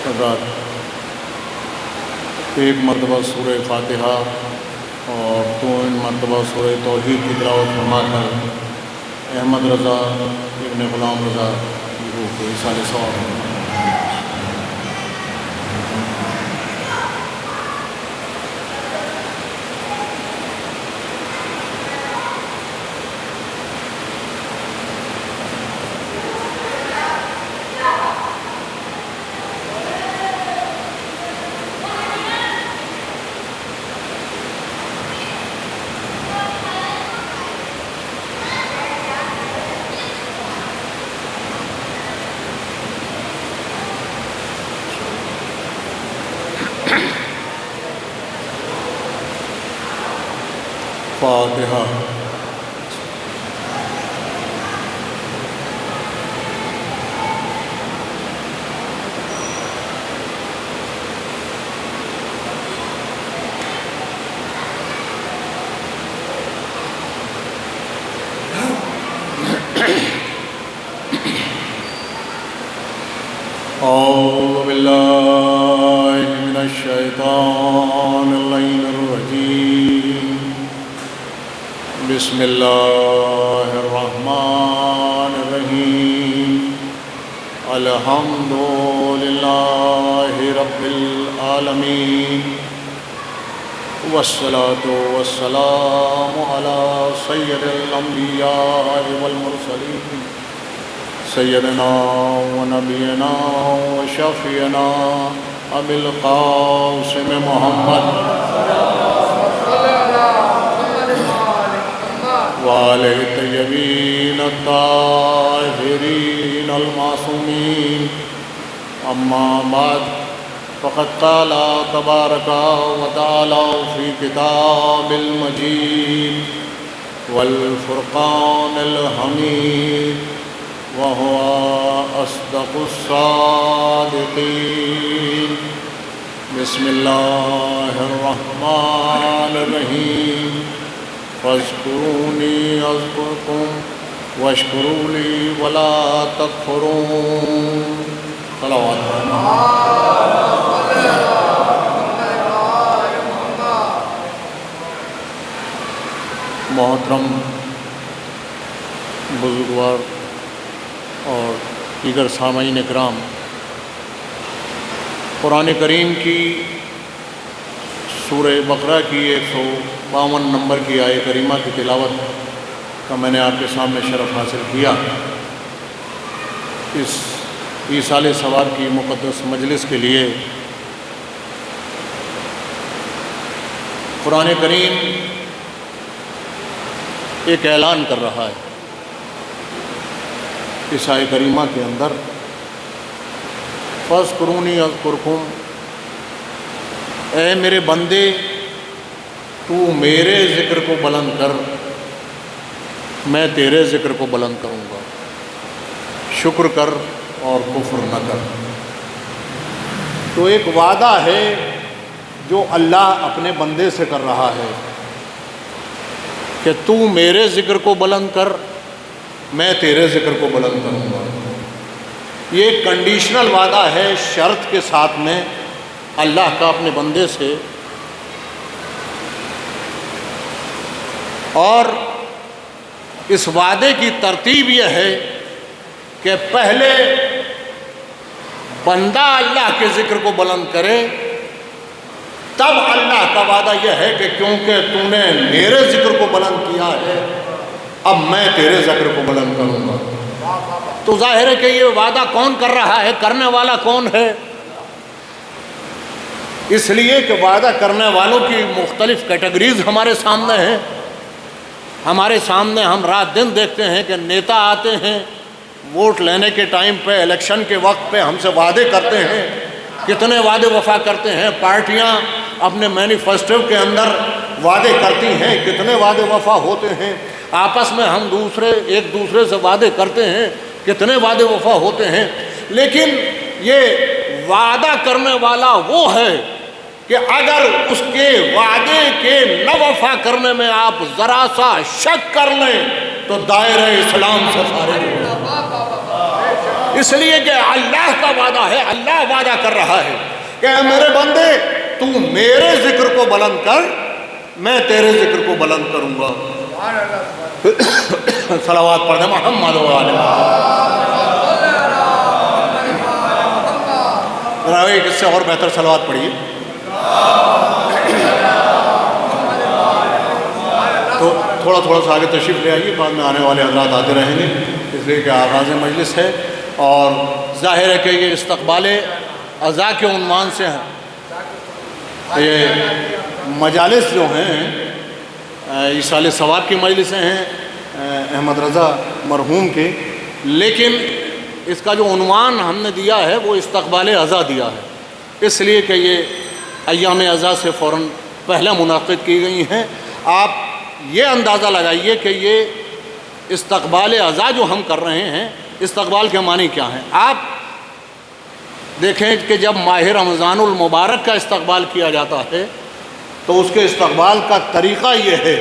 حضرات، ایک مرتبہ سورہ فاتحہ اور 2 مرتبہ سورہ توحید کی تلاوت فرما کر احمد رضا ابن غلام رضا کی روح کو ایصال ثواب ہو۔ فاتحہ۔ اعوذ باللہ من الشیطان اللعین الرجیم، بسم اللہ الرحمن الرحیم، الحمد للہ رب العالمین، والصلاة والسلام علی سید الانبیاء والمرسلین، سیدنا و نبینا و شفیعنا ابی القاسم محمد وآلہ الطیبین الطاہرین المعصومین، اما بعد، فقد قال تبارک و تعالی فی کتاب المجید والفرقان الحمید، وهو أصدق الصادقين، بسم الله الرحمن الرحيم، فاذكروني أذكركم واشكروا لي ولا تكفرون۔ صلوات محترم بزرگوار اور دیگر سامعین اکرام، قرآن کریم کی سورہ بقرہ کی 152 نمبر کی آیہ کریمہ کی تلاوت کا میں نے آپ کے سامنے شرف حاصل کیا۔ اس ایصال ثواب کی مقدس مجلس کے لیے قرآن کریم ایک اعلان کر رہا ہے اس آیہ کریمہ کے اندر، فاذکرونی اذکرکم، اے میرے بندے تو میرے ذکر کو بلند کر، میں تیرے ذکر کو بلند کروں گا، شکر کر اور کفر نہ کر۔ تو ایک وعدہ ہے جو اللہ اپنے بندے سے کر رہا ہے کہ تو میرے ذکر کو بلند کر، میں تیرے ذکر کو بلند کروں گا۔ یہ ایک کنڈیشنل وعدہ ہے، شرط کے ساتھ میں اللہ کا اپنے بندے سے، اور اس وعدے کی ترتیب یہ ہے کہ پہلے بندہ اللہ کے ذکر کو بلند کرے، تب اللہ کا وعدہ یہ ہے کہ کیونکہ تو نے میرے ذکر کو بلند کیا ہے، اب میں تیرے ذکر کو بلند کروں گا۔ تو ظاہر ہے کہ یہ وعدہ کون کر رہا ہے، کرنے والا کون ہے؟ اس لیے کہ وعدہ کرنے والوں کی مختلف کیٹیگریز ہمارے سامنے ہیں۔ ہمارے سامنے ہم رات دن دیکھتے ہیں کہ نیتا آتے ہیں، ووٹ لینے کے ٹائم پہ، الیکشن کے وقت پہ ہم سے وعدے کرتے ہیں، کتنے وعدے وفا کرتے ہیں۔ پارٹیاں اپنے مینیفیسٹو کے اندر وعدے کرتی ہیں، کتنے وعدے وفا ہوتے ہیں۔ آپس میں ہم ایک دوسرے سے وعدے کرتے ہیں، کتنے وعدے وفا ہوتے ہیں۔ لیکن یہ وعدہ کرنے والا وہ ہے کہ اگر اس کے وعدے کے نہ وفا کرنے میں آپ ذرا سا شک کر لیں تو دائرہ اسلام سے خارج ہو۔ اس لیے کہ اللہ کا وعدہ ہے، اللہ وعدہ کر رہا ہے کہ اے میرے بندے تو میرے ذکر کو بلند کر، میں تیرے ذکر کو بلند کروں گا۔ صلوات پڑھ دیں محمد و آلہ محمد۔ ایک اس سے اور بہتر صلوات پڑھیے۔ تو تھوڑا تھوڑا سا آگے تشریف لے آئیے، بعد میں آنے والے حضرات آتے رہیں گے، اس لیے کہ آغاز مجلس ہے اور ظاہر ہے کہ یہ استقبال عزا کے عنوان سے ہیں۔ یہ مجالس جو ہیں ایصال ثواب کی مجلسیں ہیں احمد رضا مرحوم کے، لیکن اس کا جو عنوان ہم نے دیا ہے وہ استقبال عزا دیا ہے، اس لیے کہ یہ ایام عزا سے فوراً پہلے منعقد کی گئی ہیں۔ آپ یہ اندازہ لگائیے کہ یہ استقبال عزا جو ہم کر رہے ہیں، استقبال کے معنی کیا ہیں۔ آپ دیکھیں کہ جب ماہ رمضان المبارک کا استقبال کیا جاتا ہے تو اس کے استقبال کا طریقہ یہ ہے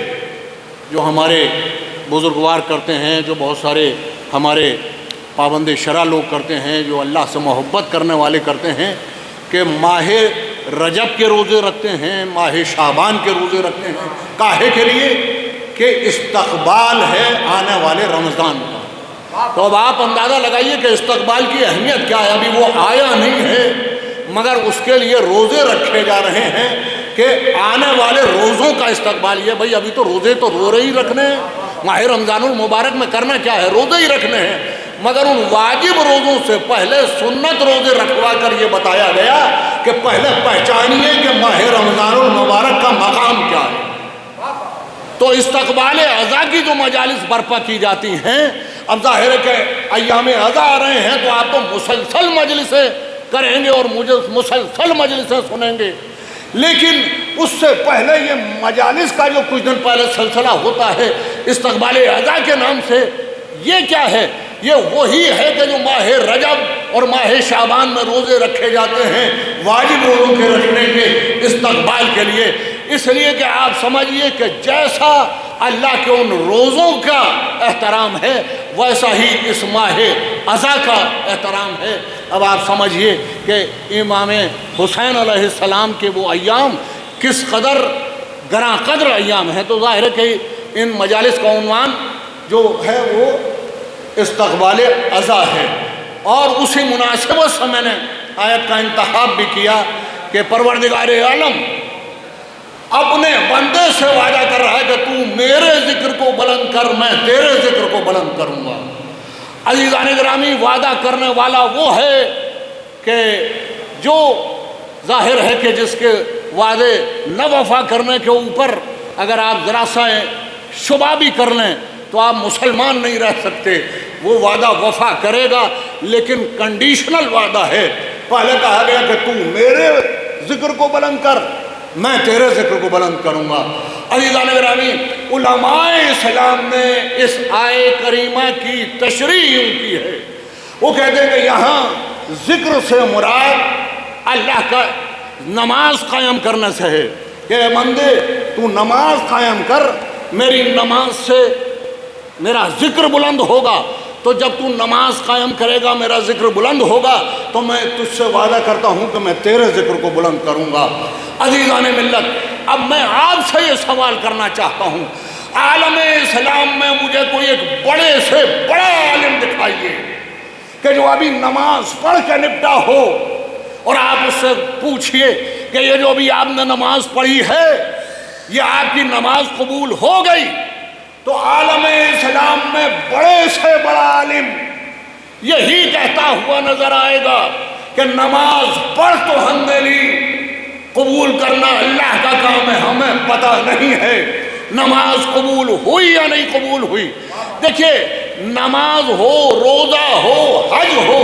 جو ہمارے بزرگوار کرتے ہیں، جو بہت سارے ہمارے پابند شرع لوگ کرتے ہیں، جو اللہ سے محبت کرنے والے کرتے ہیں، کہ ماہ رجب کے روزے رکھتے ہیں، ماہ شعبان کے روزے رکھتے ہیں۔ کاہے کے لیے؟ کہ استقبال ہے آنے والے رمضان کا۔ تو اب آپ اندازہ لگائیے کہ استقبال کی اہمیت کیا ہے۔ ابھی وہ آیا نہیں ہے مگر اس کے لیے روزے رکھے جا رہے ہیں کہ آنے والے روزوں کا استقبال۔ یہ بھائی ابھی تو روزے تو روزے ہی رکھنے ہیں، ماہ رمضان المبارک میں کرنا کیا ہے؟ روزے ہی رکھنے ہیں، مگر ان واجب روزوں سے پہلے سنت روزے رکھوا کر یہ بتایا گیا کہ پہلے پہچانیے کہ ماہ رمضان المبارک کا مقام کیا ہے۔ تو استقبال عزا کی جو مجالس برپا کی جاتی ہیں، اب ظاہر ہے کہ ایام عزا آ رہے ہیں تو آپ تو مسلسل مجلسیں کریں گے اور مجھے مسلسل مجلسیں سنیں گے، لیکن اس سے پہلے یہ مجالس کا جو کچھ دن پہلے سلسلہ ہوتا ہے استقبال عزا کے نام سے، یہ کیا ہے؟ یہ وہی ہے کہ جو ماہ رجب اور ماہ شعبان میں روزے رکھے جاتے ہیں واجب روزوں کے رکھنے کے استقبال کے لیے۔ اس لیے کہ آپ سمجھیے کہ جیسا اللہ کے ان روزوں کا احترام ہے ویسا ہی اس ماہ عزا کا احترام ہے۔ اب آپ سمجھیے کہ امام حسین علیہ السلام کے وہ ایام کس قدر گراں قدر ایام ہیں۔ تو ظاہر ہے کہ ان مجالس کا عنوان جو ہے وہ استقبال عزا ہے، اور اسی مناسبت سے میں نے آیت کا انتخاب بھی کیا کہ پروردگار عالم اپنے بندے سے وعدہ کر رہا ہے کہ تو میرے ذکر کو بلند کر، میں تیرے ذکر کو بلند کروں گا۔ عزیزان گرامی، وعدہ کرنے والا وہ ہے کہ جو ظاہر ہے کہ جس کے وعدے نہ وفا کرنے کے اوپر اگر آپ ذرا سا شبہ بھی کر لیں تو آپ مسلمان نہیں رہ سکتے۔ وہ وعدہ وفا کرے گا لیکن کنڈیشنل وعدہ ہے۔ پہلے کہا گیا کہ تو میرے ذکر کو بلند کر، میں تیرے ذکر کو بلند کروں گا۔ عزیزان گرامی، علماء اسلام نے اس آیے کریمہ کی تشریح یوں کی ہے، وہ کہتے ہیں کہ یہاں ذکر سے مراد اللہ کا نماز قائم کرنے سے ہے کہ بندے تو نماز قائم کر، میری نماز سے میرا ذکر بلند ہوگا۔ تو جب تو نماز قائم کرے گا، میرا ذکر بلند ہوگا، تو میں تجھ سے وعدہ کرتا ہوں کہ میں تیرے ذکر کو بلند کروں گا۔ عزیزان ملت، اب میں آپ سے یہ سوال کرنا چاہتا ہوں، عالم اسلام میں مجھے کوئی ایک بڑے سے بڑا عالم دکھائیے کہ جو ابھی نماز پڑھ کے نپٹا ہو، اور آپ اس سے پوچھئے کہ یہ جو ابھی آپ نے نماز پڑھی ہے یہ آپ کی نماز قبول ہو گئی، تو عالم اسلام میں بڑے سے بڑا عالم یہی کہتا ہوا نظر آئے گا کہ نماز پڑھ تو ہم نے لی، قبول کرنا اللہ کا کام ہے، ہمیں پتہ نہیں ہے نماز قبول ہوئی یا نہیں قبول ہوئی۔ دیکھیے، نماز ہو، روزہ ہو، حج ہو،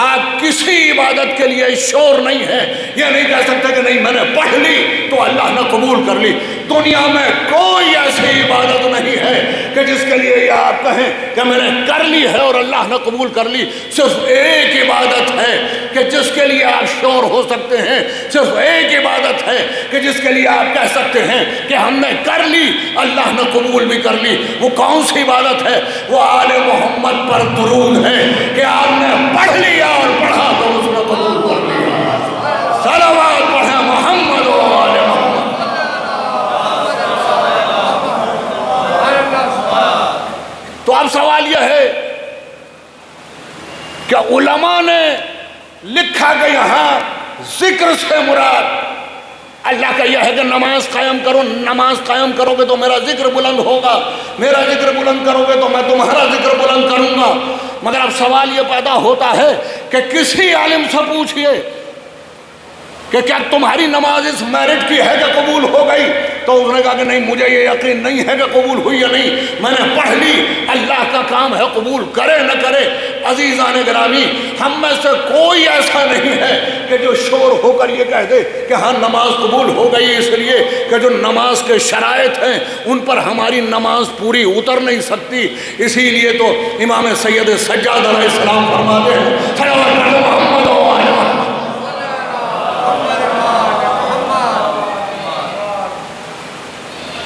آپ کسی عبادت کے لیے شور نہیں ہے، یہ نہیں کہہ سکتے کہ نہیں میں نے پڑھ لی تو اللہ نے قبول کر لی۔ دنیا میں کوئی ایسی عبادت نہیں ہے کہ جس کے لیے یہ آپ کہیں کہ میں نے کر لی ہے اور اللہ نے قبول کر لی۔ صرف ایک عبادت ہے کہ جس کے لیے آپ شور ہو سکتے ہیں، صرف ایک عبادت ہے کہ جس کے لیے آپ کہہ سکتے ہیں کہ ہم نے کر لی، اللہ نے قبول بھی کر لی۔ وہ کون سی عبادت ہے؟ وہ آل محمد پر درود ہے کہ آپ نے پڑھ لی اب سوال یہ ہے کہ علماء نے لکھا کہ یہاں ذکر سے مراد اللہ کا یہ ہے کہ نماز قائم کرو، نماز قائم کرو گے تو میرا ذکر بلند ہوگا، میرا ذکر بلند کرو گے تو میں تمہارا ذکر بلند کروں گا۔ مگر اب سوال یہ پیدا ہوتا ہے کہ کسی عالم سے پوچھئے کہ کیا تمہاری نماز اس میرٹ کی ہے کہ قبول ہو گئی؟ تو اس نے کہا کہ نہیں، مجھے یہ یقین نہیں ہے کہ قبول ہوئی یا نہیں، میں نے پڑھ لی، اللہ کا کام ہے قبول کرے نہ کرے۔ عزیزان گرامی، ہم میں سے کوئی ایسا نہیں ہے کہ جو شور ہو کر یہ کہہ دے کہ ہاں نماز قبول ہو گئی، اس لیے کہ جو نماز کے شرائط ہیں ان پر ہماری نماز پوری اتر نہیں سکتی۔ اسی لیے تو امام سید سجاد علیہ السلام فرماتے ہیں صلوات علی محمد و آل محمد۔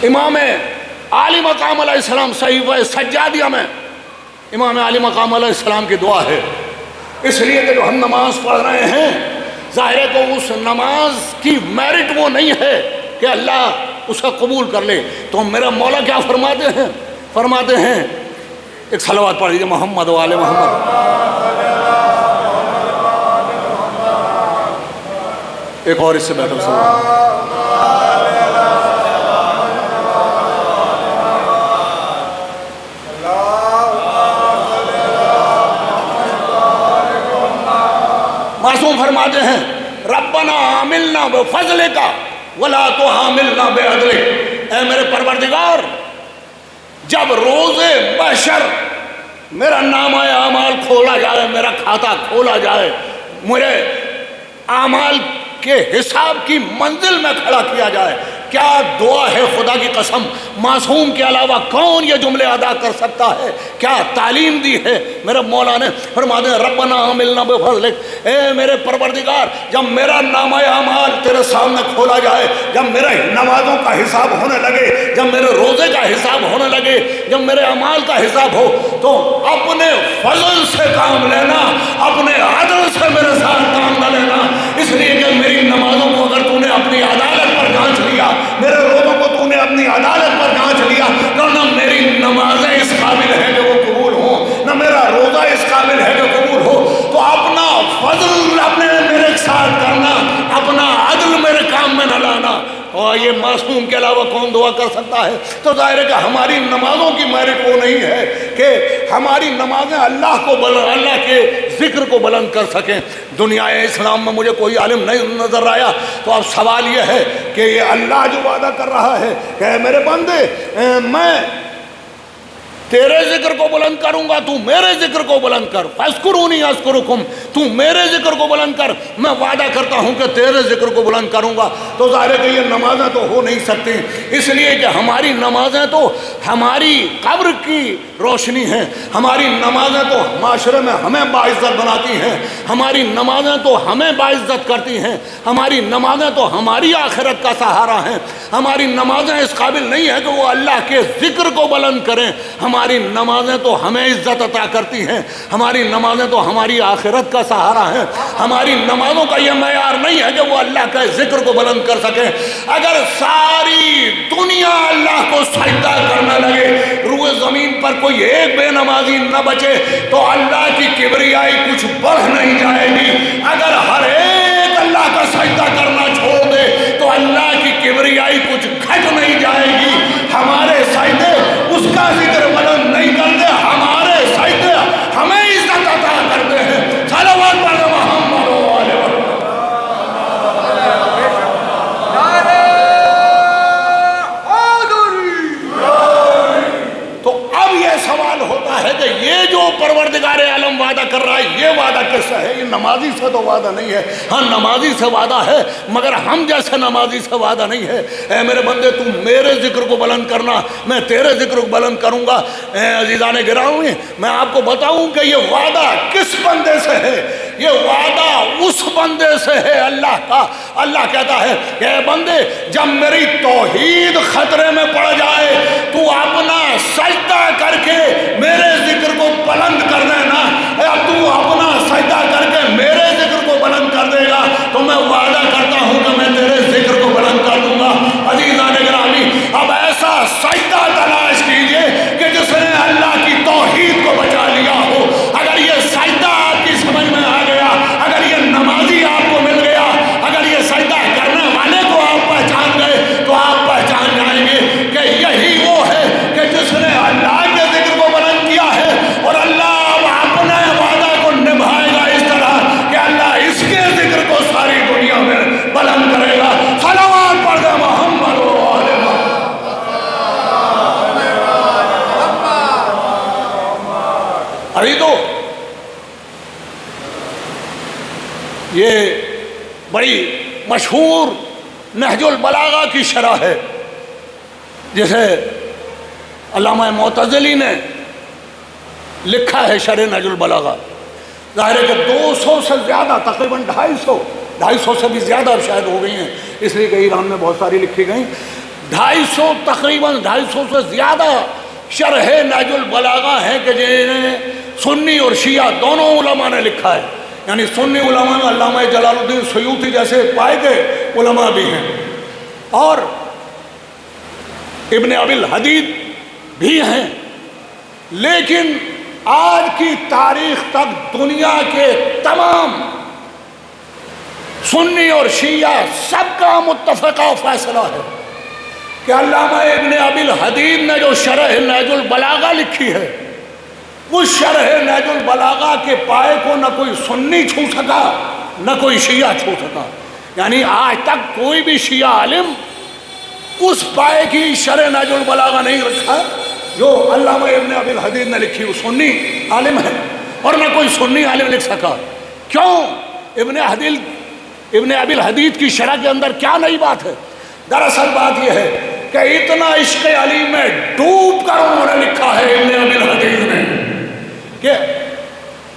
امام عالی مقام علیہ السلام صحیفہ سجادیہ میں امام عالی مقام علیہ السلام کی دعا ہے، اس لیے کہ جو ہم نماز پڑھ رہے ہیں ظاہر ہے تو اس نماز کی میرٹ وہ نہیں ہے کہ اللہ اسے قبول کر لے، تو میرا مولا کیا فرماتے ہیں ایک صلوات پڑھ دیجیے محمد و آل محمد۔ ایک اور اس سے بہتر صلوات۔ معصوم فرماتے ہیں ربنا عاملنا بفضلک ولا تحاملنا بعدلک، اے میرے پروردگار جب روز محشر میرا نامہ اعمال کھولا جائے، میرا کھاتا کھولا جائے، مجھے اعمال کے حساب کی منزل میں کھڑا کیا جائے، کیا دعا ہے خدا کی قسم، معصوم کے علاوہ کون یہ جملے ادا کر سکتا ہے؟ کیا تعلیم دی ہے میرے مولا نے؟ فرماتے ہیں ربنا عاملنا بفضلک، اے میرے پروردگار جب میرا نامہ اعمال تیرے سامنے کھولا جائے، جب میرے نمازوں کا حساب ہونے لگے، جب میرے روزے کا حساب ہونے لگے، جب میرے اعمال کا حساب ہو، تو اپنے فضل سے کام لینا، اپنے عدل سے میرے ساتھ کام نہ لینا، اس لیے کہ میری نمازوں کو اگر تو نے اپنی عدالت پر جانچ لیا، میرے روزوں کو تو نے اپنی عدالت پر جانچ لیا، تو نہ میری نمازیں اس قابل ہیں کہ وہ قبول ہوں، نہ میرا روزہ اس قابل ہے کہ قبول ہو، تو اپنا فضل اپنے میرے ساتھ کرنا، اپنا عدل میرے کام میں نہ لانا، اور یہ معصوم کے علاوہ کون دعا کر سکتا ہے؟ تو ظاہر ہے کہ ہماری نمازوں کی میرٹ وہ نہیں ہے کہ ہماری نمازیں اللہ کے ذکر کو بلند کر سکیں۔ دنیا اسلام میں مجھے کوئی عالم نہیں نظر آیا، تو اب سوال یہ ہے کہ یہ اللہ جو وعدہ کر رہا ہے کہ اے میرے بندے میں تیرے ذکر کو بلند کروں گا، تو میرے ذکر کو بلند کر، فاذکرونی اذکرکم، تو میرے ذکر کو بلند کر، میں وعدہ کرتا ہوں کہ تیرے ذکر کو بلند کروں گا۔ تو ظاہر ہے کہ یہ نمازیں تو ہو نہیں سکتی، اس لیے کہ ہماری نمازیں تو ہماری قبر کی روشنی ہیں، ہماری نمازیں تو معاشرے میں ہمیں باعزت بناتی ہیں، ہماری نمازیں تو ہمیں باعزت کرتی ہیں، ہماری نمازیں تو ہماری آخرت کا سہارا ہیں، ہماری نمازیں اس قابل نہیں ہیں کہ وہ اللہ کے ذکر کو بلند کریں، ہماری نمازیں تو ہمیں عزت عطا کرتی ہیں، ہماری نمازیں تو ہماری آخرت کا سہارا ہیں، ہماری نمازوں کا یہ معیار نہیں ہے کہ وہ اللہ کے ذکر کو بلند کر سکیں۔ اگر ساری دنیا اللہ کو سجدہ کرنے لگے، روئے زمین پر کوئی ایک بے نمازی نہ بچے، تو اللہ کی کبریائی کچھ بڑھ نہیں جائے گی۔ اگر ہر ایک اللہ کا سجدہ کرنا چھوڑ دے تو اللہ کی کبریائی کچھ گھٹ نہیں جائے گی۔ ہمارے سجدے اس کا ذکر بلند نہیں کرتے، ہمارے سجدے ہمیں عزت عطا کرتے ہیں۔ صلوات پڑھو محمد و آل محمد۔ تو اب یہ سوال ہوتا ہے کہ یہ جو پروردگار عالم وعدہ کر رہا ہے، یہ وعدہ کس سے ہے؟ یہ نمازی سے تو وعدہ نہیں ہے۔ ہاں نمازی سے وعدہ ہے، مگر ہم جیسے نمازی سے وعدہ نہیں ہے۔ اے میرے بندے تو میرے ذکر کو بلند کرنا، میں تیرے ذکر کو بلند کروں گا۔ اے عزیزان گرامی، میں آپ کو بتاؤں کہ یہ وعدہ کس بندے سے ہے؟ یہ وعدہ اس بندے سے ہے اللہ کا۔ اللہ کہتا ہے کہ اے بندے جب میری توحید خطرے میں پڑ جائے تو اپنا سجدہ کر کے میرے ذکر کو بلند کر دینا، تو اپنا سجدہ کر کے میرے ذکر کو بلند کر دے گا تو میں وعدہ کرتا ہوں کہ میں تیرے ذکر کو بلند کر دوں گا۔ عزیزان گرامی، اب ایسا سجدہ تلاش کیجئے کہ جس نے اللہ کی توحید یہ بڑی مشہور نہج البلاغہ کی شرح ہے، جسے علامہ معتزلی نے لکھا ہے شرح نہج البلاغہ۔ ظاہر ہے کہ 200 سے زیادہ، تقریباً 250 سے بھی زیادہ اب شاید ہو گئی ہیں، اس لیے کہ ایران میں بہت ساری لکھی گئیں، 250 تقریباً 250 سے زیادہ شرح نہج البلاغہ ہیں کہ جنہیں سنی اور شیعہ دونوں علماء نے لکھا ہے۔ یعنی سنی علماء میں علامہ جلال الدین سیوطی جیسے پائے گئے علماء بھی ہیں، اور ابن ابی الحدید بھی ہیں، لیکن آج کی تاریخ تک دنیا کے تمام سنی اور شیعہ سب کا متفقہ فیصلہ ہے کہ علامہ ابن ابی الحدید نے جو شرح نہج البلاغہ لکھی ہے، اس شرح نہج البلاغہ کے پائے کو نہ کوئی سنی چھو سکا نہ کوئی شیعہ چھو سکا۔ یعنی آج تک کوئی بھی شیعہ عالم اس پائے کی شرح نہج البلاغہ نہیں رکھا جو علامہ ابن ابی الحدید نے لکھی۔ وہ سنی عالم ہے اور نہ کوئی سنی عالم لکھ سکا۔ کیوں؟ ابن ابی الحدید کی شرح کے اندر کیا نئی بات ہے؟ دراصل بات یہ ہے کہ اتنا عشق علی میں ڈوب کر انہوں نے لکھا ہے ابن ابی الحدید نے کہ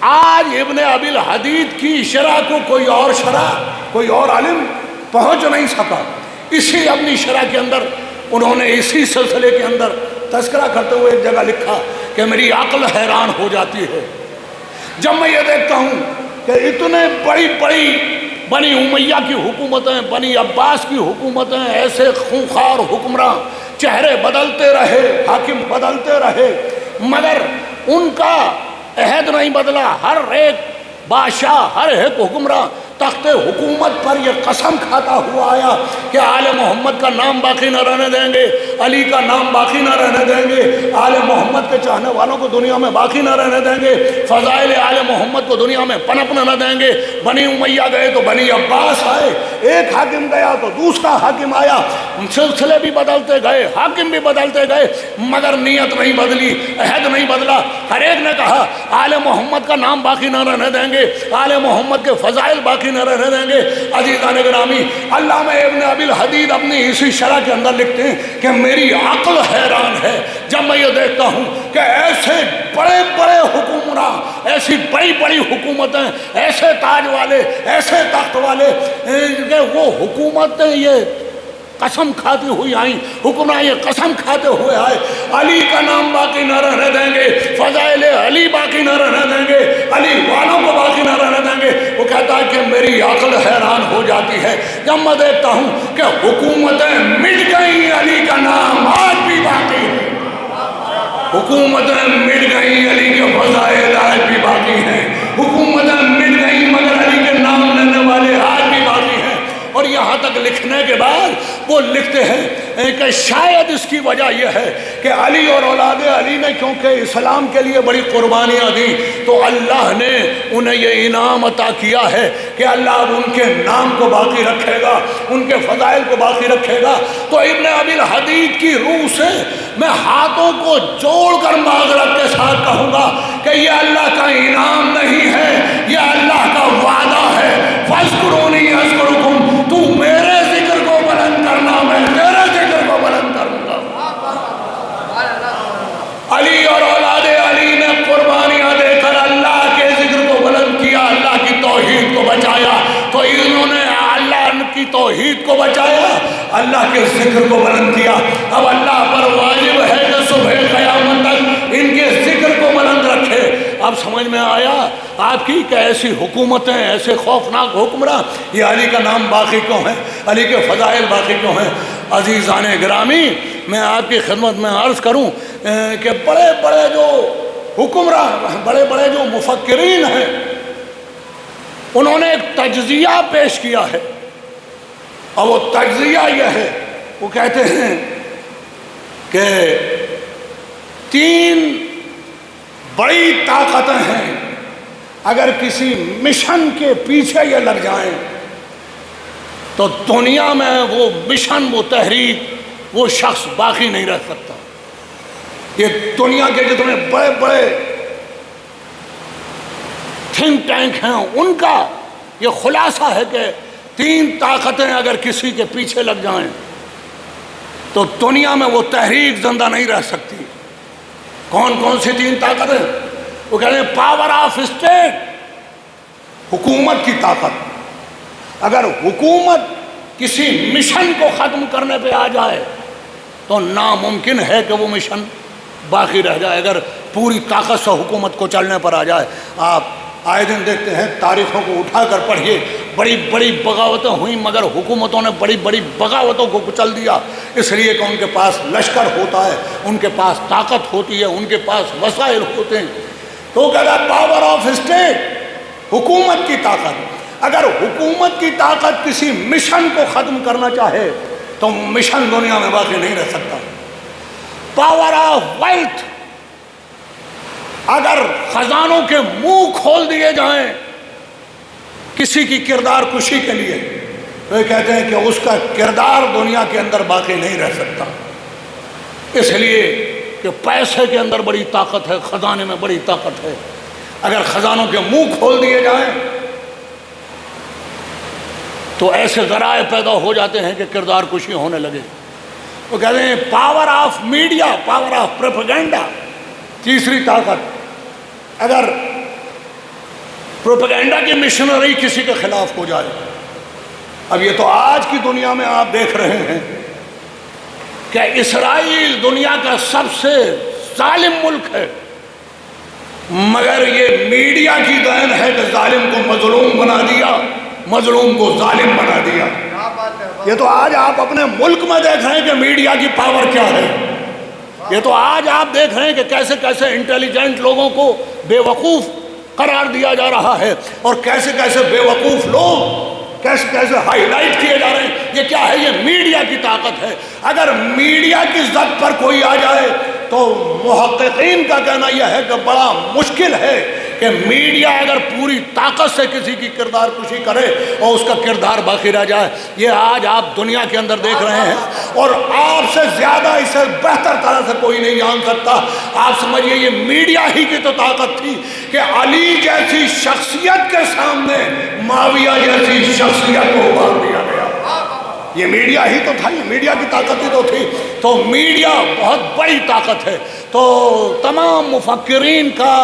آج ابن ابی الحدید کی شرح کو کوئی اور شرح، کوئی اور عالم پہنچ نہیں سکا۔ اسی اپنی شرح کے اندر انہوں نے اسی سلسلے کے اندر تذکرہ کرتے ہوئے ایک جگہ لکھا کہ میری عقل حیران ہو جاتی ہے جب میں یہ دیکھتا ہوں کہ اتنے بڑی بڑی بنی امیہ کی حکومتیں، بنی عباس کی حکومتیں، ایسے خونخوار حکمراں، چہرے بدلتے رہے، حاکم بدلتے رہے، مگر ان کا عہد نہیں بدلا۔ ہر ایک بادشاہ، ہر ایک حکمراں تخت حکومت پر یہ قسم کھاتا ہوا آیا کہ آل محمد کا نام باقی نہ رہنے دیں گے، علی کا نام باقی نہ رہنے دیں گے، آل محمد کے چاہنے والوں کو دنیا میں باقی نہ رہنے دیں گے، فضائل آل محمد کو دنیا میں پنپنے نہ دیں گے۔ بنی امیہ گئے تو بنی عباس آئے، ایک حاکم گیا تو دوسرا حاکم آیا، سلسلے بھی بدلتے گئے، حاکم بھی بدلتے گئے، مگر نیت نہیں بدلی، عہد نہیں بدلا۔ ہر ایک نے کہا آل محمد کا نام باقی نہ رہنے دیں گے، آل محمد کے فضائل باقی نہ رہنے دیں گے۔ عزیزان گرامی، علامہ ابن ابی الحدید اپنی اسی شرح کے اندر لکھتے ہیں کہ میری عقل حیران ہے جب میں یہ دیکھتا ہوں کہ ایسے بڑے بڑے حکمراں، ایسی بڑی بڑی حکومتیں، ایسے تاج والے، ایسے تخت والے، کہ وہ حکومتیں یہ قسم کھاتی ہوئی آئیں، حکمراں یہ قسم کھاتے ہوئے آئے علی کا نام باقی نہ رہنے دیں گے، فضائل علی باقی نہ رہنے دیں گے، علی والوں کو باقی نہ رہنے دیں گے۔ وہ کہتا ہے کہ میری عقل حیران ہو جاتی ہے جب میں دیکھتا ہوں کہ حکومتیں مٹ گئیں، علی کا نام آج بھی باقی ہے۔ حکومتیں مٹ گئیں، علی کے فضائل آج بھی باقی ہیں۔ حکومتیں مٹ گئیں مگر علی کے نام لینے والے آج بھی باقی ہیں۔ اور یہاں تک لکھنے کے بعد وہ لکھتے ہیں کہ شاید اس کی وجہ یہ ہے کہ علی اور اولاد علی نے کیونکہ اسلام کے لیے بڑی قربانیاں دیں تو اللہ نے انہیں یہ انعام عطا کیا ہے کہ اللہ اب ان کے نام کو باقی رکھے گا، ان کے فضائل کو باقی رکھے گا۔ تو ابن ابی الحدید کی روح سے میں ہاتھوں کو جوڑ کر معذرت کے ساتھ کہوں گا کہ یہ اللہ کا انعام نہیں ہے، یہ اللہ کا وعدہ ہے۔ فاذکرونی اذکرکم، تو میرے ذکر کو بلند کرنا، میں تیرے ذکر کو بلند کروں گا۔ علی اور اولاد علی نے قربانیاں دے کر اللہ کے ذکر کو بلند کیا، اللہ کی توحید کو بچایا۔ تو انہوں نے اللہ کی توحید کو بچایا، اللہ کے ذکر کو بلند کیا۔ اب اللہ پر واجب ہے کہ صبح قیامت تک ان کے ذکر کو بلند رکھے۔ اب سمجھ میں آیا آپ کی کہ ایسی حکومتیں، ایسے خوفناک حکمراں، یہ علی کا نام باقی کیوں ہے، علی کے فضائل باقی کیوں ہیں؟ عزیزان گرامی، میں آپ کی خدمت میں عرض کروں کہ بڑے بڑے جو حکمراں، بڑے بڑے جو مفکرین ہیں، انہوں نے ایک تجزیہ پیش کیا ہے، اور وہ تجزیہ یہ ہے، وہ کہتے ہیں کہ 3 بڑی طاقتیں ہیں، اگر کسی مشن کے پیچھے یہ لگ جائیں تو دنیا میں وہ مشن، وہ تحریک، وہ شخص باقی نہیں رہ سکتا۔ یہ دنیا کے جتنے بڑے بڑے تھنک ٹینک ہیں، ان کا یہ خلاصہ ہے کہ تین طاقتیں اگر کسی کے پیچھے لگ جائیں تو دنیا میں وہ تحریک زندہ نہیں رہ سکتی۔ کون کون سی تین طاقتیں؟ وہ کہتے ہیں پاور آف اسٹیٹ، حکومت کی طاقت۔ اگر حکومت کسی مشن کو ختم کرنے پہ آ جائے تو ناممکن ہے کہ وہ مشن باقی رہ جائے، اگر پوری طاقت سے حکومت کو چلنے پر آ جائے۔ آپ آئے دن دیکھتے ہیں، تاریخوں کو اٹھا کر پڑھیے، بڑی بڑی بغاوتیں ہوئیں مگر حکومتوں نے بڑی بڑی بغاوتوں کو کچل دیا، اس لیے کہ ان کے پاس لشکر ہوتا ہے، ان کے پاس طاقت ہوتی ہے، ان کے پاس وسائل ہوتے ہیں۔ تو کہتا ہے پاور آف اسٹیٹ، حکومت کی طاقت۔ اگر حکومت کی طاقت کسی مشن کو ختم کرنا چاہے تو مشن دنیا میں باقی نہیں رہ سکتا۔ پاور آف ویلتھ، اگر خزانوں کے منہ کھول دیے جائیں کسی کی کردار کشی کے لیے تو یہ کہتے ہیں کہ اس کا کردار دنیا کے اندر باقی نہیں رہ سکتا، اس لیے کہ پیسے کے اندر بڑی طاقت ہے، خزانے میں بڑی طاقت ہے۔ اگر خزانوں کے منہ کھول دیے جائیں تو ایسے ذرائع پیدا ہو جاتے ہیں کہ کردار کشی ہونے لگے۔ وہ کہتے ہیں power of media, power of propaganda, تیسری طاقت۔ اگر پروپیگنڈا کی مشنری کسی کے خلاف ہو جائے، اب یہ تو آج کی دنیا میں آپ دیکھ رہے ہیں کہ اسرائیل دنیا کا سب سے ظالم ملک ہے، مگر یہ میڈیا کی دین ہے کہ ظالم کو مظلوم بنا دیا، مظلوم کو ظالم بنا دیا۔ یہ تو آج آپ اپنے ملک میں دیکھ رہے ہیں کہ میڈیا کی پاور کیا ہے۔ یہ تو آج آپ دیکھ رہے ہیں کہ کیسے کیسے انٹیلیجنٹ لوگوں کو بے وقوف قرار دیا جا رہا ہے، اور کیسے کیسے بے وقوف لوگ کیسے کیسے ہائی لائٹ کیے جا رہے ہیں۔ یہ کیا ہے؟ یہ میڈیا کی طاقت ہے۔ اگر میڈیا کی ضد پر کوئی آ جائے تو محققین کا کہنا یہ ہے کہ بڑا مشکل ہے کہ میڈیا اگر پوری طاقت سے کسی کی کردار کشی کرے اور اس کا کردار باقی رہ جائے۔ یہ آج آپ دنیا کے اندر دیکھ رہے ہیں، اور آپ سے زیادہ اسے بہتر طرح سے کوئی نہیں جان سکتا۔ آپ سمجھئے یہ میڈیا ہی کی تو طاقت تھی کہ علی جیسی شخصیت کے سامنے معاویہ جیسی شخصیت کو ابھار دیا گیا۔ یہ میڈیا ہی تو تھا، یہ میڈیا کی طاقت ہی تو تھی۔ تو میڈیا بہت بڑی طاقت ہے۔ تو تمام مفکرین کا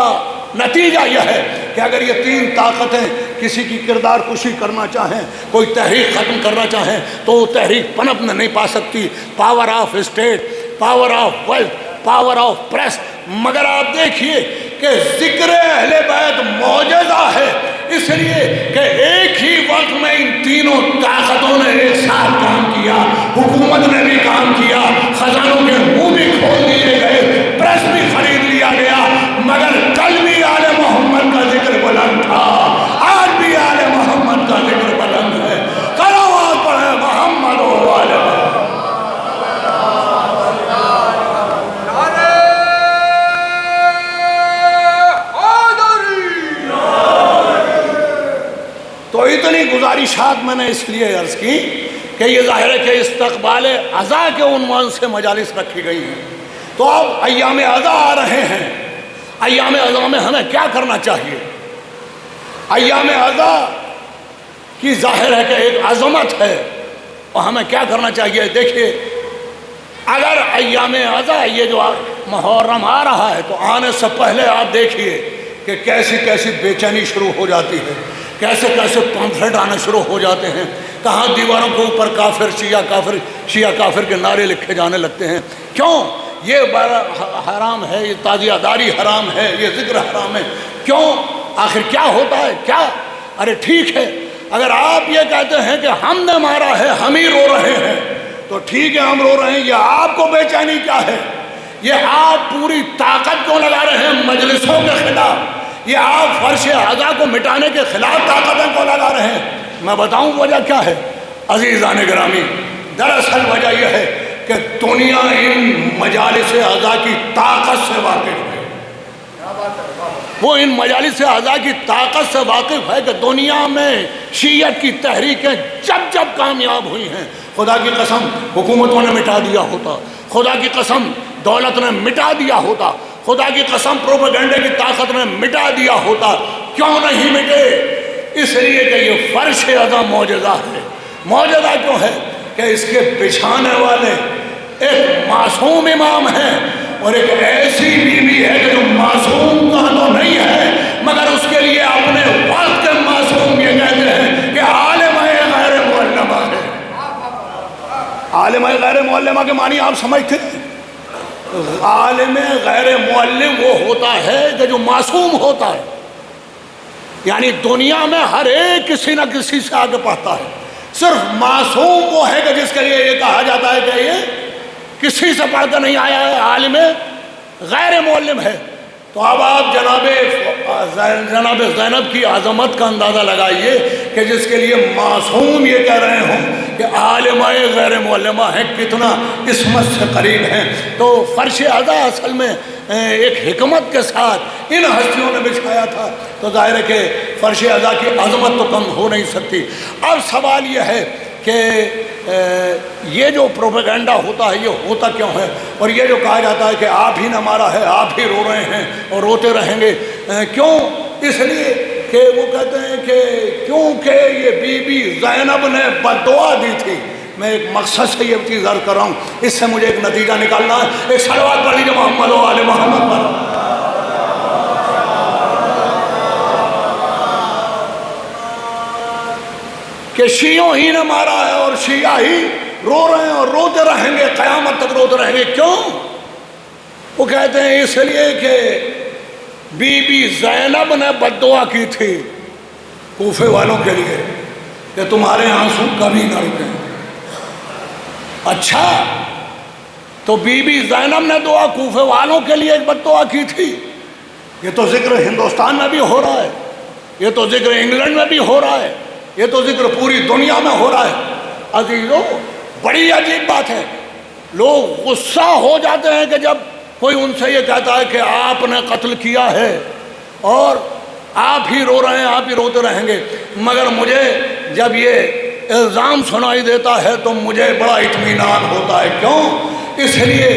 نتیجہ یہ ہے کہ اگر یہ تین طاقتیں کسی کی کردار کشی کرنا چاہیں، کوئی تحریک ختم کرنا چاہیں تو وہ تحریک پنپ نہیں پا سکتی۔ Power of state, power of wealth, power of press. مگر آپ دیکھیے کہ ذکر اہل بیت معجزہ ہے، اس لیے کہ ایک ہی وقت میں ان تینوں طاقتوں نے ایک ساتھ کام کیا۔ حکومت نے بھی کام کیا، خزانوں کے منہ بھی کھول دیے گئے، پریس بھی خرید لیا گیا، مگر کل بھی آل محمد کا ذکر بلند تھا، آج بھی آل محمد کا ذکر بلند ہے۔ کلمات پڑھیں محمد و آل محمد۔ تو اتنی گزارشات میں نے اس لیے عرض کی کہ یہ ظاہر ہے کہ استقبال عزا کے عنوان سے مجالس رکھی گئی ہیں۔ تو اب ایام عزا آ رہے ہیں، ایام عزا میں ہمیں کیا کرنا چاہیے؟ ایام عزا کی ظاہر ہے کہ ایک عظمت ہے، اور ہمیں کیا کرنا چاہیے؟ دیکھیے، اگر ایام عزا یہ جو محرم آ رہا ہے تو آنے سے پہلے آپ دیکھیے کہ کیسی کیسی بے چینی شروع ہو جاتی ہے، کیسے کیسے پمفلٹ آنے شروع ہو جاتے ہیں، کہاں دیواروں کے اوپر کافر شیعہ کافر کے نعرے لکھے جانے لگتے ہیں۔ کیوں؟ یہ حرام ہے، یہ تعزیہ داری حرام ہے، یہ ذکر حرام ہے۔ کیوں؟ آخر کیا ہوتا ہے؟ کیا؟ ارے ٹھیک ہے، اگر آپ یہ کہتے ہیں کہ ہم نے مارا ہے، ہم ہی رو رہے ہیں، تو ٹھیک ہے ہم رو رہے ہیں۔ یہ آپ کو بے چینی کیا ہے؟ یہ آپ پوری طاقت کیوں لگا رہے ہیں مجلسوں کے خلاف؟ یہ آپ فرش عزا کو مٹانے کے خلاف طاقتیں کیوں لگا رہے ہیں؟ میں بتاؤں وجہ کیا ہے؟ عزیزان گرامی، دراصل وجہ یہ ہے کہ دنیا ان مجالس عزا کی طاقت سے واقف ہے۔ وہ ان مجالس عزا کی طاقت سے واقف ہے کہ دنیا میں شیعت کی تحریکیں جب جب کامیاب ہوئی ہیں، خدا کی قسم حکومتوں نے مٹا دیا ہوتا، خدا کی قسم دولت نے مٹا دیا ہوتا، خدا کی قسم پروپیگنڈے کی طاقت نے مٹا دیا ہوتا۔ کیوں نہیں مٹے؟ اس لیے کہ یہ فرش اعظم معجزہ ہے۔ معجزہ کیوں ہے؟ کہ اس کے بچھانے والے ایک معصوم امام ہیں اور ایک ایسی بیوی ہے کہ جو معصوم کا تو نہیں ہے مگر اس کے لیے اپنے وقت کے معصوم یہ کہتے ہیں کہ عالمہ غیر معلمہ ہے۔ عالمہ غیر معلمہ کے معنی آپ سمجھتے ہیں؟ عالم غیر معلم وہ ہوتا ہے کہ جو معصوم ہوتا ہے، یعنی دنیا میں ہر ایک کسی نہ کسی سے آگے پڑھتا ہے، صرف معصوم وہ ہے کہ جس کے لیے یہ کہا جاتا ہے کہ یہ کسی سے پڑھ کر نہیں آیا ہے، عالم غیر معلم ہے۔ تو اب آپ جناب زینب کی عظمت کا اندازہ لگائیے کہ جس کے لیے معصوم یہ کہہ رہے ہوں کہ عالمہ غیر معلمہ ہیں، کتنا عصمت سے قریب ہیں۔ تو فرش اعظم اصل میں ایک حکمت کے ساتھ ان ہستیوں نے بچھایا تھا، تو ظاہر ہے کہ فرش اعظم کی عظمت تو کم ہو نہیں سکتی۔ اب سوال یہ ہے کہ یہ جو پروپیگنڈا ہوتا ہے یہ ہوتا کیوں ہے؟ اور یہ جو کہا جاتا ہے کہ آپ ہی نے مارا ہے، آپ ہی رو رہے ہیں اور روتے رہیں گے، کیوں؟ اس لیے کہ وہ کہتے ہیں کہ کیونکہ یہ بی بی زینب نے بد دعا دی تھی۔ میں ایک مقصد سے یہ چیز عرض کر رہا ہوں، اس سے مجھے ایک نتیجہ نکالنا ہے۔ ایک صلوات پڑھ لیجیے محمد و آل محمد پر۔ کہ شیعوں ہی نے مارا ہے اور شیعہ ہی رو رہے ہیں اور روتے رہیں گے، قیامت تک روتے رہیں گے۔ کیوں؟ وہ کہتے ہیں اس لیے کہ بی بی زینب نے بد دعا کی تھی کوفے والوں کے لیے کہ تمہارے آنسو کبھی نہ رکیں۔ اچھا، تو بی بی زینب نے دعا کوفے والوں کے لیے ایک بد دعا کی تھی؟ یہ تو ذکر ہندوستان میں بھی ہو رہا ہے، یہ تو ذکر انگلینڈ میں بھی ہو رہا ہے، یہ تو ذکر پوری دنیا میں ہو رہا ہے۔ عزیزو، بڑی عجیب بات ہے، لوگ غصہ ہو جاتے ہیں کہ جب کوئی ان سے یہ کہتا ہے کہ آپ نے قتل کیا ہے اور آپ ہی رو رہے ہیں، آپ ہی روتے رہیں گے، مگر مجھے جب یہ الزام سنائی دیتا ہے تو مجھے بڑا اطمینان ہوتا ہے۔ کیوں؟ اس لیے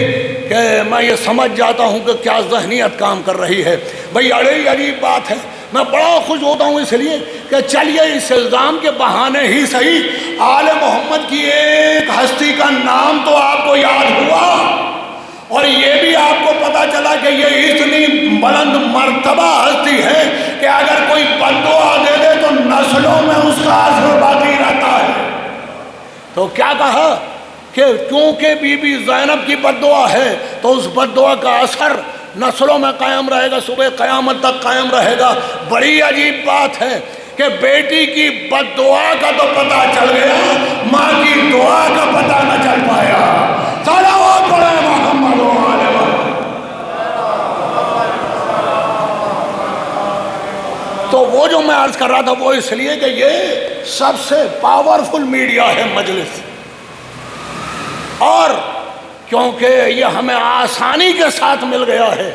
کہ میں یہ سمجھ جاتا ہوں کہ کیا ذہنیت کام کر رہی ہے۔ بھئی بڑی عجیب بات ہے، میں بڑا خوش ہوتا ہوں اس لیے کہ چلیے اس الزام کے بہانے ہی صحیح آل محمد کی ایک ہستی کا نام تو آپ کو یاد ہوا، اور یہ بھی آپ کو پتا چلا کہ یہ اتنی بلند مرتبہ ہستی ہے کہ اگر کوئی بد دعا دے دے تو نسلوں میں اس کا اثر باقی رہتا ہے۔ تو کیا کہا کہ کیونکہ بی بی زینب کی بد دعا ہے تو اس بد دعا کا اثر نسلوں میں قائم رہے گا، صبح قیامت تک قائم رہے گا۔ بڑی عجیب بات ہے کہ بیٹی کی بد دعا کا تو پتہ چل گیا، ماں کی دعا کا پتہ نہ چل پایا۔ صلوات پڑھیں محمد و آل محمد۔ تو وہ جو میں عرض کر رہا تھا وہ اس لیے کہ یہ سب سے پاورفل میڈیا ہے مجلس، اور کیونکہ یہ ہمیں آسانی کے ساتھ مل گیا ہے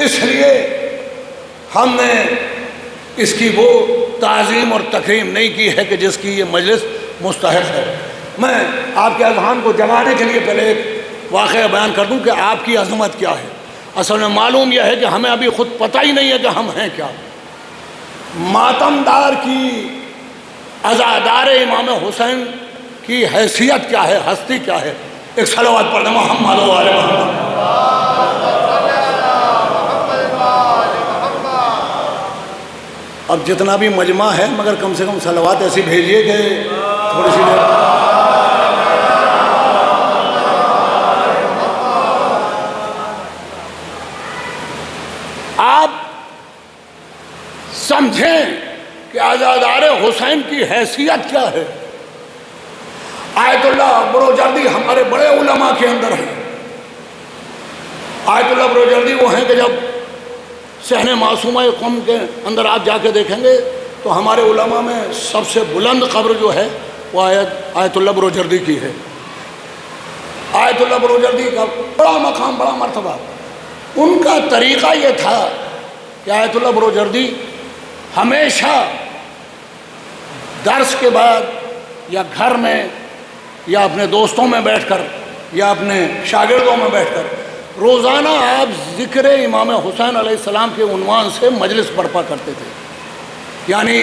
اس لیے ہم نے اس کی وہ تعظیم اور تکریم نہیں کی ہے کہ جس کی یہ مجلس مستحق ہے۔ میں آپ کے اذہان کو جگانے کے لیے پہلے ایک واقعہ بیان کر دوں کہ آپ کی عظمت کیا ہے۔ اصل میں معلوم یہ ہے کہ ہمیں ابھی خود پتہ ہی نہیں ہے کہ ہم ہیں کیا۔ ماتمدار کی عزادار امام حسین کی حیثیت کیا ہے، ہستی کیا ہے۔ ایک صلوات پڑھیں محمد و آل محمد۔ اب جتنا بھی مجمع ہے مگر کم سے کم صلوات ایسی بھیجیے کہ تھوڑی سی دیر آپ سمجھیں کہ عزادار حسین کی حیثیت کیا ہے۔ آیت اللہ بروجردی ہمارے بڑے علماء کے اندر ہیں۔ آیت اللہ بروجردی وہ ہیں کہ جب صحن معصومہ قوم کے اندر آپ جا کے دیکھیں گے تو ہمارے علماء میں سب سے بلند قبر جو ہے وہ آیت اللہ بروجردی کی ہے۔ آیت اللہ بروجردی کا بڑا مقام، بڑا مرتبہ۔ ان کا طریقہ یہ تھا کہ آیت اللہ بروجردی ہمیشہ درس کے بعد یا گھر میں یا اپنے دوستوں میں بیٹھ کر یا اپنے شاگردوں میں بیٹھ کر روزانہ آپ ذکر امام حسین علیہ السلام کے عنوان سے مجلس برپا کرتے تھے۔ یعنی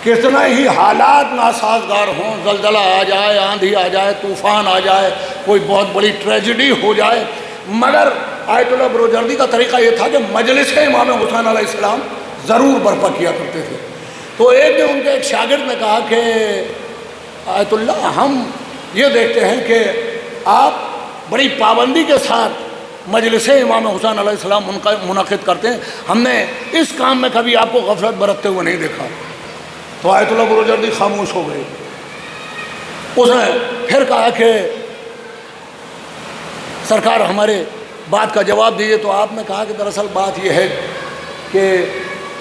کتنا ہی حالات ناسازگار ہوں، زلزلہ آ جائے، آندھی آ جائے، طوفان آ جائے، کوئی بہت بڑی ٹریجڈی ہو جائے، مگر آیت اللہ بروجردی کا طریقہ یہ تھا کہ مجلس امام حسین علیہ السلام ضرور برپا کیا کرتے تھے۔ تو ایک دن ان کے ایک شاگرد نے کہا کہ آیت اللہ، ہم یہ دیکھتے ہیں کہ آپ بڑی پابندی کے ساتھ مجلس امام حسین علیہ السلام منعقد کرتے ہیں، ہم نے اس کام میں کبھی آپ کو غفلت برتتے ہوئے نہیں دیکھا۔ تو آیت اللہ بروجردی خاموش ہو گئے۔ اس نے پھر کہا کہ سرکار ہمارے بات کا جواب دیجیے۔ تو آپ نے کہا کہ دراصل بات یہ ہے کہ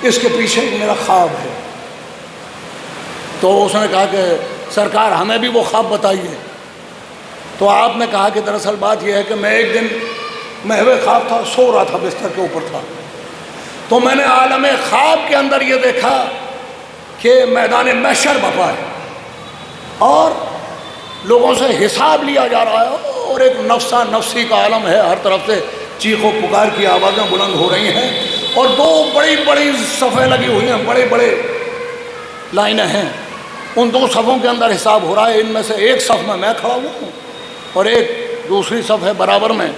اس کے پیچھے میرا خواب ہے۔ تو اس نے کہا کہ سرکار ہمیں بھی وہ خواب بتائیے۔ تو آپ نے کہا کہ دراصل بات یہ ہے کہ میں ایک دن محو خواب تھا، سو رہا تھا، بستر کے اوپر تھا، تو میں نے عالم خواب کے اندر یہ دیکھا کہ میدان محشر بپا ہے اور لوگوں سے حساب لیا جا رہا ہے، اور ایک نفسا نفسی کا عالم ہے، ہر طرف سے چیخ و پکار کی آوازیں بلند ہو رہی ہیں، اور دو بڑی بڑی صفیں لگی ہوئی ہیں، بڑے بڑے لائنیں ہیں، ان دو صفوں کے اندر حساب ہو رہا ہے۔ ان میں سے ایک صف میں کھڑا ہوں اور ایک دوسری صف ہے برابر میں،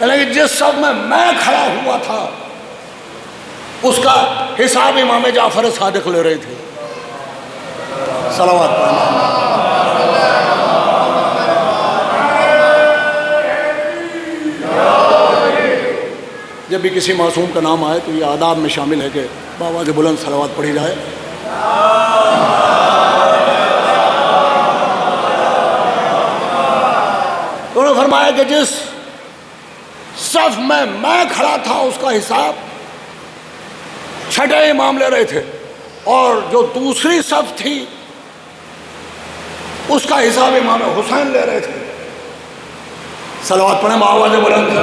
یعنی کہ جس صف میں کھڑا ہوا تھا اس کا حساب امام جعفر صادق لے رہے تھے۔ صلوات پڑھنا۔ جب بھی کسی معصوم کا نام آئے تو یہ آداب میں شامل ہے کہ بآواز بلند صلوات پڑھی جائے۔ انہوں نے فرمایا کہ جس صف میں کھڑا تھا اس کا حساب چھٹے امام لے رہے تھے، اور جو دوسری صف تھی اس کا حساب امام حسین لے رہے تھے۔ صلوات پڑھیں بآواز بلند۔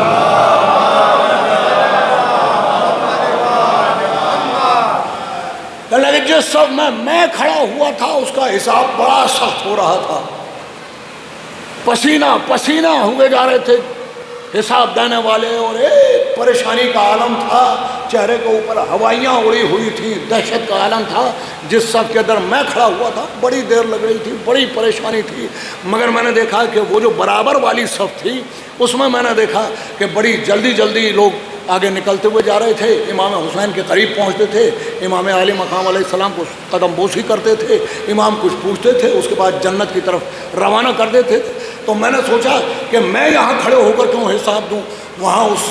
لیکن جس صف میں کھڑا ہوا تھا اس کا حساب بڑا سخت ہو رہا تھا، پسینہ پسینہ ہوئے جا رہے تھے حساب دینے والے، اور ایک پریشانی کا عالم تھا، چہرے کے اوپر ہوائیاں اڑی ہوئی تھیں، دہشت کا عالم تھا۔ جس صف کے اندر میں کھڑا ہوا تھا بڑی دیر لگ رہی تھی، بڑی پریشانی تھی، مگر میں نے دیکھا کہ وہ جو برابر والی صف تھی اس میں نے دیکھا کہ بڑی جلدی جلدی لوگ آگے نکلتے ہوئے جا رہے تھے، امام حسین کے قریب پہنچتے تھے، امام عالی مقام علیہ السلام کو قدم بوسی کرتے تھے، امام کچھ پوچھتے تھے، اس کے بعد جنت کی طرف روانہ کر دیتے تھے۔ تو میں نے سوچا کہ میں یہاں کھڑے ہو کر کیوں حساب دوں، وہاں اس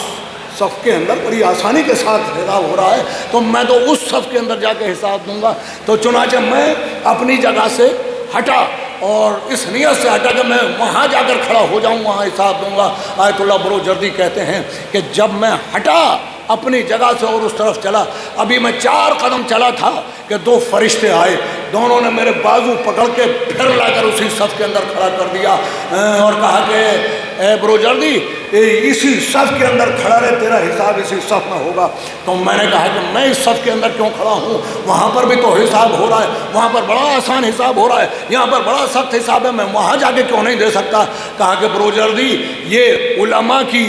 صف کے اندر بڑی آسانی کے ساتھ حساب ہو رہا ہے، تو میں تو اس صف کے اندر جا کے حساب دوں گا۔ تو چنانچہ میں اپنی جگہ سے ہٹا اور اس نیت سے ہٹا کہ میں وہاں جا کر کھڑا ہو جاؤں، وہاں حساب دوں گا۔ آیت اللہ بروجردی کہتے ہیں کہ جب میں ہٹا اپنی جگہ سے اور اس طرف چلا، ابھی میں 4 قدم چلا تھا کہ 2 فرشتے آئے، دونوں نے میرے بازو پکڑ کے پھر لا کر اسی صف کے اندر کھڑا کر دیا اور کہا کہ اے بروجردی اسی صف کے اندر کھڑا رہے، تیرا حساب اسی صف میں ہوگا۔ تو میں نے کہا کہ میں اس صف کے اندر کیوں کھڑا ہوں، وہاں پر بھی تو حساب ہو رہا ہے، وہاں پر بڑا آسان حساب ہو رہا ہے، یہاں پر بڑا سخت حساب ہے، میں وہاں جا کے کیوں نہیں دے سکتا۔ کہا کہ بروجردی یہ علماء کی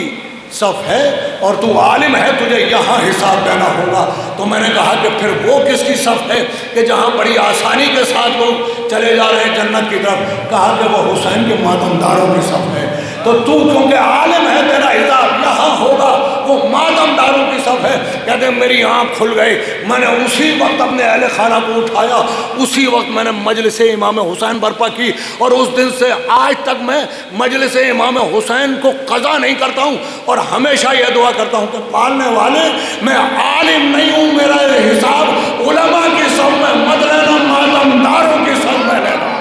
صف ہے اور تو عالم ہے، تجھے یہاں حساب دینا ہوگا۔ تو میں نے کہا کہ پھر وہ کس کی صف ہے کہ جہاں بڑی آسانی کے ساتھ لوگ چلے جا رہے ہیں جنت کی طرف؟ کہا کہ وہ حسین کے ماتمداروں کی صف ہے۔ تو کیونکہ عالم ہے تیرا حساب یہاں ہوگا، وہ ماتمداروں کی صف ہے۔ کہتے ہیں میری آنکھ کھل گئی، میں نے اسی وقت اپنے اہل خانہ کو اٹھایا، اسی وقت میں نے مجلس امام حسین برپا کی، اور اس دن سے آج تک میں مجلس امام حسین کو قضا نہیں کرتا ہوں، اور ہمیشہ یہ دعا کرتا ہوں کہ پالنے والے میں عالم نہیں ہوں، میرا یہ حساب علماء کی صف میں مت لینا، ماتمداروں کی صف میں لینا۔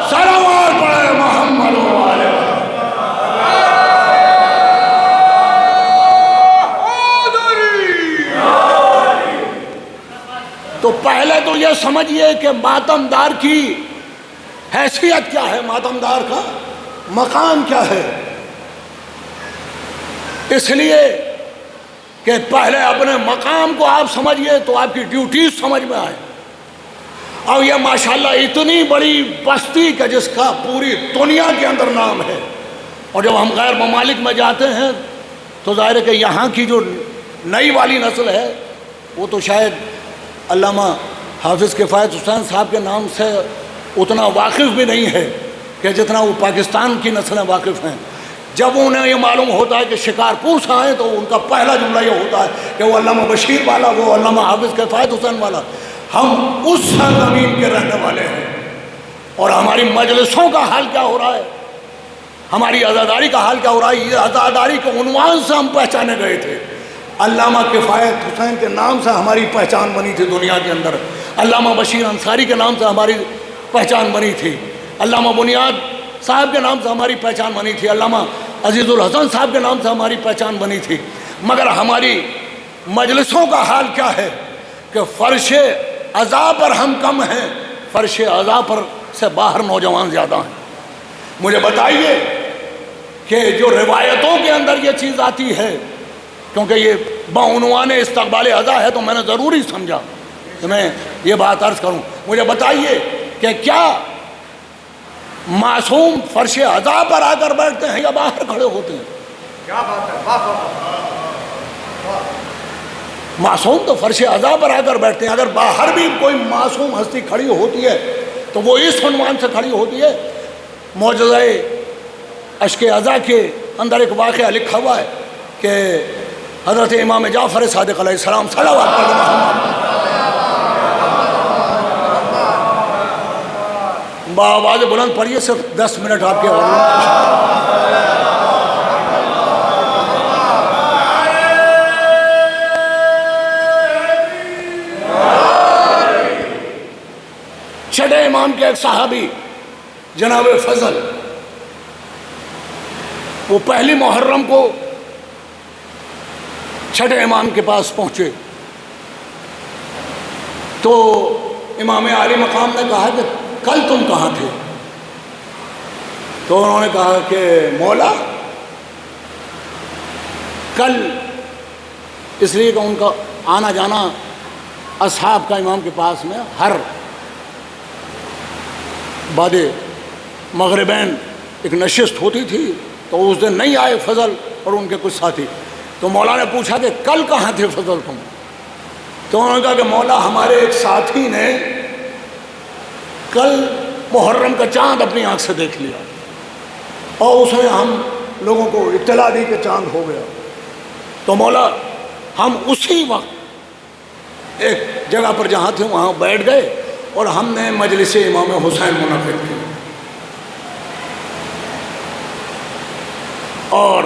صلوات پڑھے محمد والے۔ تو پہلے تو یہ سمجھیے کہ ماتمدار کی حیثیت کیا ہے، ماتمدار کا مقام کیا ہے، اس لیے کہ پہلے اپنے مقام کو آپ سمجھیے تو آپ کی ڈیوٹیز سمجھ میں آئے۔ اب یہ ماشاءاللہ اتنی بڑی بستی کا جس کا پوری دنیا کے اندر نام ہے، اور جب ہم غیر ممالک میں جاتے ہیں تو ظاہر ہے کہ یہاں کی جو نئی والی نسل ہے وہ تو شاید علامہ حافظ کفایت حسین صاحب کے نام سے اتنا واقف بھی نہیں ہے کہ جتنا وہ پاکستان کی نسلیں واقف ہیں. جب انہیں یہ معلوم ہوتا ہے کہ شکارپور سے آئے تو ان کا پہلا جملہ یہ ہوتا ہے کہ وہ علامہ بشیر والا، وہ علامہ حافظ کفایت حسین والا. ہم اس سرزمین کے رہنے والے ہیں، اور ہماری مجلسوں کا حال کیا ہو رہا ہے، ہماری عزاداری کا حال کیا ہو رہا ہے. یہ عزاداری کے عنوان سے ہم پہچانے گئے تھے. علامہ کفایت حسین کے نام سے ہماری پہچان بنی تھی دنیا کے اندر، علامہ بشیر انصاری کے نام سے ہماری پہچان بنی تھی، علامہ بنیاد صاحب کے نام سے ہماری پہچان بنی تھی، علامہ عزیز الحسن صاحب کے نام سے ہماری پہچان بنی تھی. مگر ہماری مجلسوں کا حال کیا ہے کہ فرش عزا پر ہم کم ہیں، فرش عزا پر سے باہر نوجوان زیادہ ہیں. مجھے بتائیے کہ جو روایتوں کے اندر یہ چیز آتی ہے، کیونکہ یہ بعنوان استقبال عزا ہے تو میں نے ضروری سمجھا کہ میں یہ بات عرض کروں. مجھے بتائیے کہ کیا معصوم فرش عزا پر آ کر بیٹھتے ہیں یا باہر کھڑے ہوتے ہیں؟ کیا بات ہے. معصوم تو فرش عزا پر آ کر بیٹھتے ہیں. اگر باہر بھی کوئی معصوم ہستی کھڑی ہوتی ہے تو وہ اس عنوان سے کھڑی ہوتی ہے. معجزہ اشک عزا کے اندر ایک واقعہ لکھا ہوا ہے کہ حضرت امام جعفر صادق علیہ السلام صلوات پڑھ محمد بآواز بلند پڑھیے، صرف 10 منٹ آپ کے چھٹے امام کے ایک صحابی جناب فضل، وہ پہلی محرم کو چھٹے امام کے پاس پہنچے تو امام عالی مقام نے کہا کہ کل تم کہاں تھے؟ تو انہوں نے کہا کہ مولا کل اس لیے کہ ان کا آنا جانا اصحاب کا امام کے پاس میں ہر بعد مغربین ایک نشست ہوتی تھی، تو اس دن نہیں آئے فضل اور ان کے کچھ ساتھی. تو مولا نے پوچھا کہ کل کہاں تھے فضل تم؟ تو انہوں نے کہا کہ مولا ہمارے ایک ساتھی نے کل محرم کا چاند اپنی آنکھ سے دیکھ لیا اور اس نے ہم لوگوں کو اطلاع دی کہ چاند ہو گیا. تو مولا ہم اسی وقت ایک جگہ پر جہاں تھے وہاں بیٹھ گئے اور ہم نے مجلس امام حسین منعقد کی اور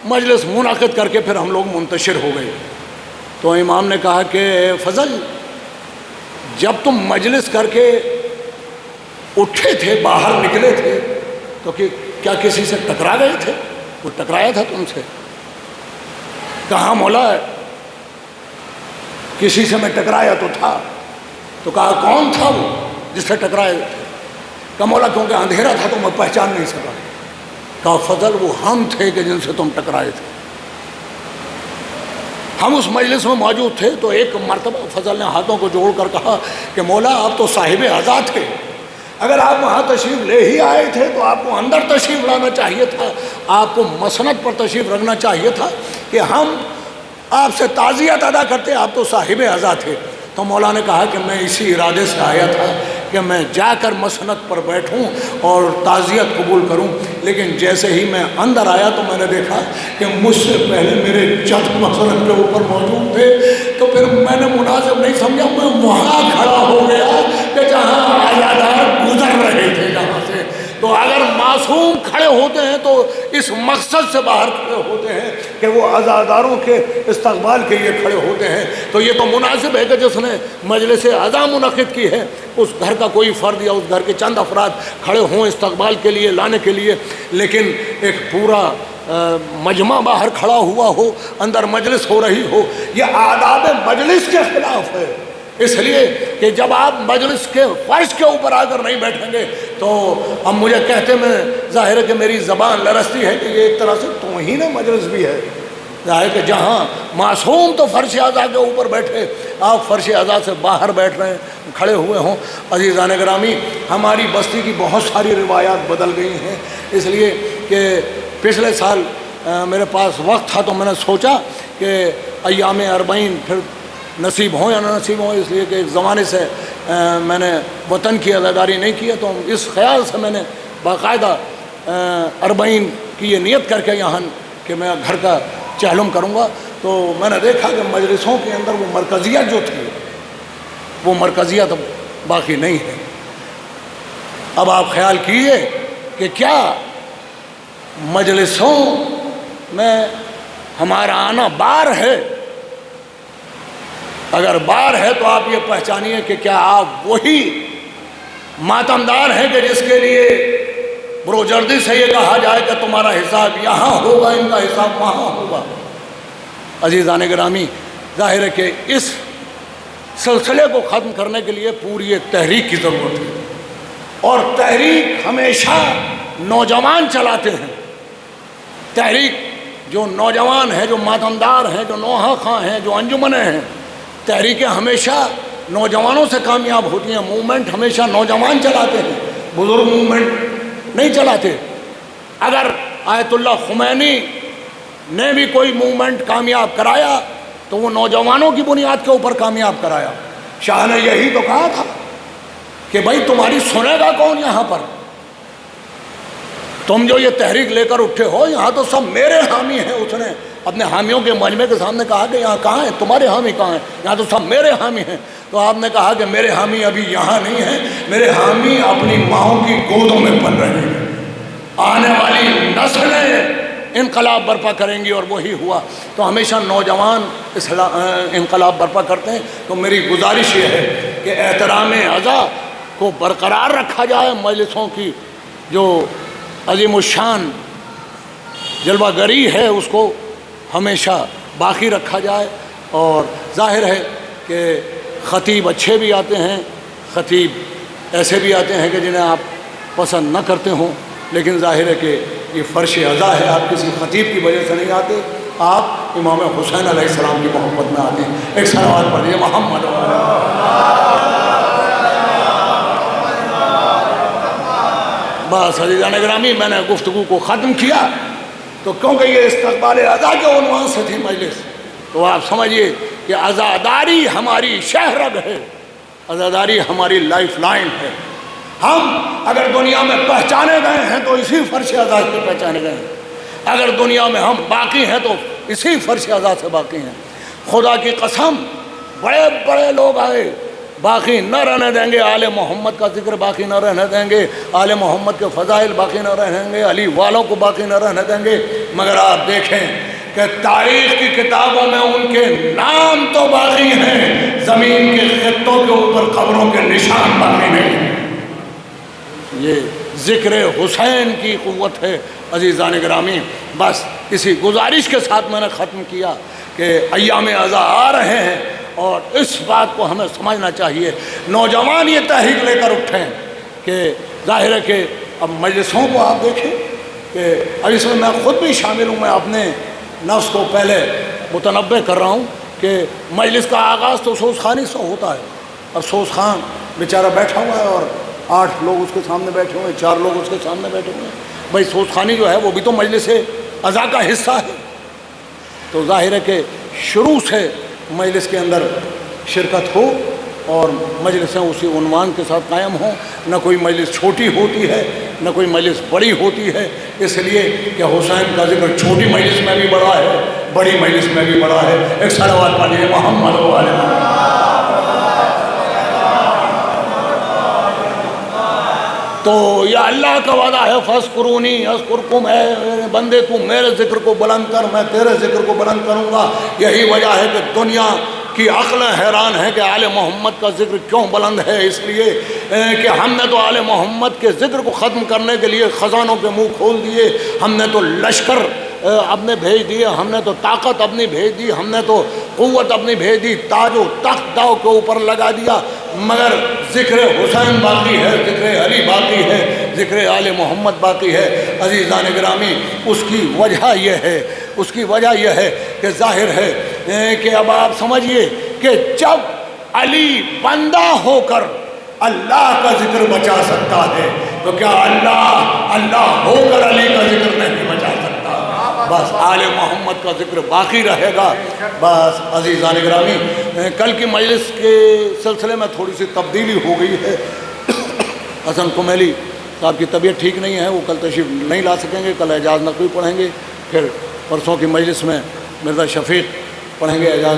مجلس منعقد کر کے پھر ہم لوگ منتشر ہو گئے. تو امام نے کہا کہ فضل جب تم مجلس کر کے اٹھے تھے، باہر نکلے تھے، تو کیا کسی سے ٹکرا گئے تھے؟ کوئی ٹکرایا تھا تم سے؟ کہا مولا کسی سے میں ٹکرایا تو تھا. تو کہا کون تھا وہ جس سے ٹکرائے تھے؟ کہا مولا کیونکہ اندھیرا تھا تو میں پہچان نہیں سکا. کہا فضل وہ ہم تھے کہ جن سے تم ٹکرائے تھے. ہم اس مجلس میں موجود تھے تو ایک مرتبہ فضل نے ہاتھوں کو جوڑ کر کہا کہ مولا آپ تو صاحب عزا تھے، اگر آپ وہاں تشریف لے ہی آئے تھے تو آپ کو اندر تشریف لانا چاہیے تھا، آپ کو مسند پر تشریف رکھنا چاہیے تھا کہ ہم آپ سے تعزیت ادا کرتے، آپ تو صاحب عزا تھے. تو مولا نے کہا کہ میں اسی ارادے سے آیا تھا کہ میں جا کر مسند پر بیٹھوں اور تعزیت قبول کروں. لیکن جیسے ہی میں اندر آیا تو میں نے دیکھا کہ مجھ سے پہلے میرے چند مسند کے اوپر موجود تھے. تو پھر میں نے مناسب نہیں سمجھا، میں وہاں کھڑا ہو گیا کہ جہاں عزادار گزر رہے تھے جہاں سے. تو اگر معصوم کھڑے ہوتے ہیں تو اس مقصد سے باہر کھڑے ہوتے ہیں کہ وہ عزاداروں کے استقبال کے لیے کھڑے ہوتے ہیں. تو یہ تو مناسب ہے کہ جس نے مجلس عزا منعقد کی ہے اس گھر کا کوئی فرد یا اس گھر کے چند افراد کھڑے ہوں استقبال کے لیے، لانے کے لیے، لیکن ایک پورا مجمع باہر کھڑا ہوا ہو، اندر مجلس ہو رہی ہو، یہ آداب مجلس کے خلاف ہے. اس لیے کہ جب آپ مجلس کے فرش کے اوپر آ کر نہیں بیٹھیں گے تو اب مجھے کہتے میں ظاہر ہے کہ میری زبان لرزتی ہے کہ یہ ایک طرح سے توہین مجلس بھی ہے. ظاہر کہ جہاں معصوم تو فرش عزا کے اوپر بیٹھے، آپ فرش عزا سے باہر بیٹھ رہے ہیں، کھڑے ہوئے ہوں. عزیزان گرامی، ہماری بستی کی بہت ساری روایات بدل گئی ہیں، اس لیے کہ پچھلے سال میرے پاس وقت تھا تو میں نے سوچا کہ ایام اربعین پھر نصیب ہوں یا نہ نصیب ہوں، اس لیے کہ ایک زمانے سے میں نے وطن کی عزاداری نہیں کی ہے، تو اس خیال سے میں نے باقاعدہ 40 کی یہ نیت کر کے یہاں کہ میں گھر کا چہلم کروں گا، تو میں نے دیکھا کہ مجلسوں کے اندر وہ مرکزیت جو تھی وہ مرکزیت اب باقی نہیں ہے۔ اب آپ خیال کیجئے کہ کیا مجلسوں میں ہمارا آنا بار ہے؟ اگر بار ہے تو آپ یہ پہچانیے کہ کیا آپ وہی ماتمدار ہیں کہ جس کے لیے بروجردی سے یہ کہا جائے کہ تمہارا حساب یہاں ہوگا، ان کا حساب وہاں ہوگا؟ عزیزان گرامی، ظاہر ہے کہ اس سلسلے کو ختم کرنے کے لیے پوری ایک تحریک کی ضرورت ہے، اور تحریک ہمیشہ نوجوان چلاتے ہیں۔ تحریک جو نوجوان ہیں، جو ماتمدار ہیں، جو نوحہ خواں ہیں، جو انجمنیں ہیں، تحریکیں ہمیشہ نوجوانوں سے کامیاب ہوتی ہیں۔ موومنٹ ہمیشہ نوجوان چلاتے ہیں، بزرگ موومنٹ نہیں چلاتے۔ اگر آیت اللہ خمینی نے بھی کوئی موومنٹ کامیاب کرایا تو وہ نوجوانوں کی بنیاد کے اوپر کامیاب کرایا۔ شاہ نے یہی تو کہا تھا کہ بھائی تمہاری سنے گا کون یہاں پر؟ تم جو یہ تحریک لے کر اٹھے ہو، یہاں تو سب میرے حامی ہیں۔ اس نے اپنے حامیوں کے مجمع کے سامنے کہا کہ یہاں کہاں ہیں تمہارے حامی؟ کہاں ہیں؟ یہاں تو سب میرے حامی ہیں۔ تو آپ نے کہا کہ میرے حامی ابھی یہاں نہیں ہیں، میرے حامی اپنی ماؤں کی گودوں میں پل رہے ہیں، آنے والی نسلیں انقلاب برپا کریں گی، اور وہی ہوا۔ تو ہمیشہ نوجوان انقلاب برپا کرتے ہیں۔ تو میری گزارش یہ ہے کہ احترام عزا کو برقرار رکھا جائے، مجلسوں کی جو عظیم الشان جلوہ گری ہے اس کو ہمیشہ باقی رکھا جائے۔ اور ظاہر ہے کہ خطیب اچھے بھی آتے ہیں، خطیب ایسے بھی آتے ہیں کہ جنہیں آپ پسند نہ کرتے ہوں، لیکن ظاہر ہے کہ یہ فرش عزا ہے۔ آپ کسی خطیب کی وجہ سے نہیں آتے، آپ امام حسین علیہ السلام کی محبت میں آتے ہیں۔ ایک صلوات پڑھیے محمد بس۔ عزیزان گرامی، میں نے گفتگو کو ختم کیا تو کیونکہ یہ استقبال عزا کے عنوان سے تھی مجلس، تو آپ سمجھیے کہ عزاداری ہماری شہرگ ہے، عزاداری ہماری لائف لائن ہے۔ ہم اگر دنیا میں پہچانے گئے ہیں تو اسی فرش عزا سے پہچانے گئے ہیں، اگر دنیا میں ہم باقی ہیں تو اسی فرش عزا سے باقی ہیں۔ خدا کی قسم، بڑے بڑے لوگ آئے، باقی نہ رہنے دیں گے، آل محمد کا ذکر باقی نہ رہنے دیں گے، آل محمد کے فضائل باقی نہ رہنے دیں گے، علی والوں کو باقی نہ رہنے دیں گے، مگر آپ دیکھیں کہ تاریخ کی کتابوں میں ان کے نام تو باقی ہیں، زمین کے خطوں کے اوپر قبروں کے نشان باقی نہیں ہیں۔ یہ ذکر حسین کی قوت ہے عزیزان گرامی۔ بس اسی گزارش کے ساتھ میں نے ختم کیا کہ ایام عزا آ رہے ہیں، اور اس بات کو ہمیں سمجھنا چاہیے۔ نوجوان یہ تحریک لے کر اٹھیں کہ ظاہر ہے کہ اب مجلسوں کو آپ دیکھیں کہ اب اس میں خود بھی شامل ہوں، میں اپنے نفس کو پہلے متنبہ کر رہا ہوں کہ مجلس کا آغاز تو سوز خانی سے ہوتا ہے، اور سوز خان بیچارہ بیٹھا ہوا ہے، اور 8 لوگ اس کے سامنے بیٹھے ہوئے ہیں، 4 لوگ اس کے سامنے بیٹھے ہوئے ہیں۔ بھائی سوز خانی جو ہے وہ بھی تو مجلس عزا کا حصہ ہے۔ تو ظاہر ہے کہ شروع سے مجلس کے اندر شرکت ہو، اور مجلسیں اسی عنوان کے ساتھ قائم ہوں، نہ کوئی مجلس چھوٹی ہوتی ہے نہ کوئی مجلس بڑی ہوتی ہے، اس لیے کہ حسین کا ذکر چھوٹی مجلس میں بھی بڑا ہے، بڑی مجلس میں بھی بڑا ہے۔ ایک صلوات پڑھیے محمد علیہ۔ تو یا اللہ کا وعدہ ہے فاذکرونی اذکرکم، اے بندے تو میرے ذکر کو بلند کر، میں تیرے ذکر کو بلند کروں گا۔ یہی وجہ ہے کہ دنیا کی عقلیں حیران ہیں کہ آل محمد کا ذکر کیوں بلند ہے، اس لیے کہ ہم نے تو آل محمد کے ذکر کو ختم کرنے کے لیے خزانوں کے منہ کھول دیے، ہم نے تو لشکر اپنے بھیج دیے، ہم نے تو طاقت اپنی بھیج دی، ہم نے تو قوت اپنی بھیج دی، تاج و تخت داؤ کے اوپر لگا دیا، مگر ذکر حسین باقی ہے، ذکر علی باقی ہے، ذکر آل محمد باقی ہے۔ عزیزان گرامی، اس کی وجہ یہ ہے، اس کی وجہ یہ ہے کہ ظاہر ہے کہ اب آپ سمجھیے کہ جب علی بندہ ہو کر اللہ کا ذکر بچا سکتا ہے تو کیا اللہ ہو کر علی کا ذکر نہیں بچا سکتا؟ بس آل محمد کا ذکر باقی رہے گا. بس عزیزان گرامی، کل کی مجلس کے سلسلے میں تھوڑی سی تبدیلی ہو گئی ہے. حسن کمیلی صاحب کی طبیعت ٹھیک نہیں ہے، وہ کل تشریف نہیں لا سکیں گے. کل اعجاز نقوی پڑھیں گے، پھر پرسوں کی مجلس میں مرزا شفیق پڑھیں گے اعجاز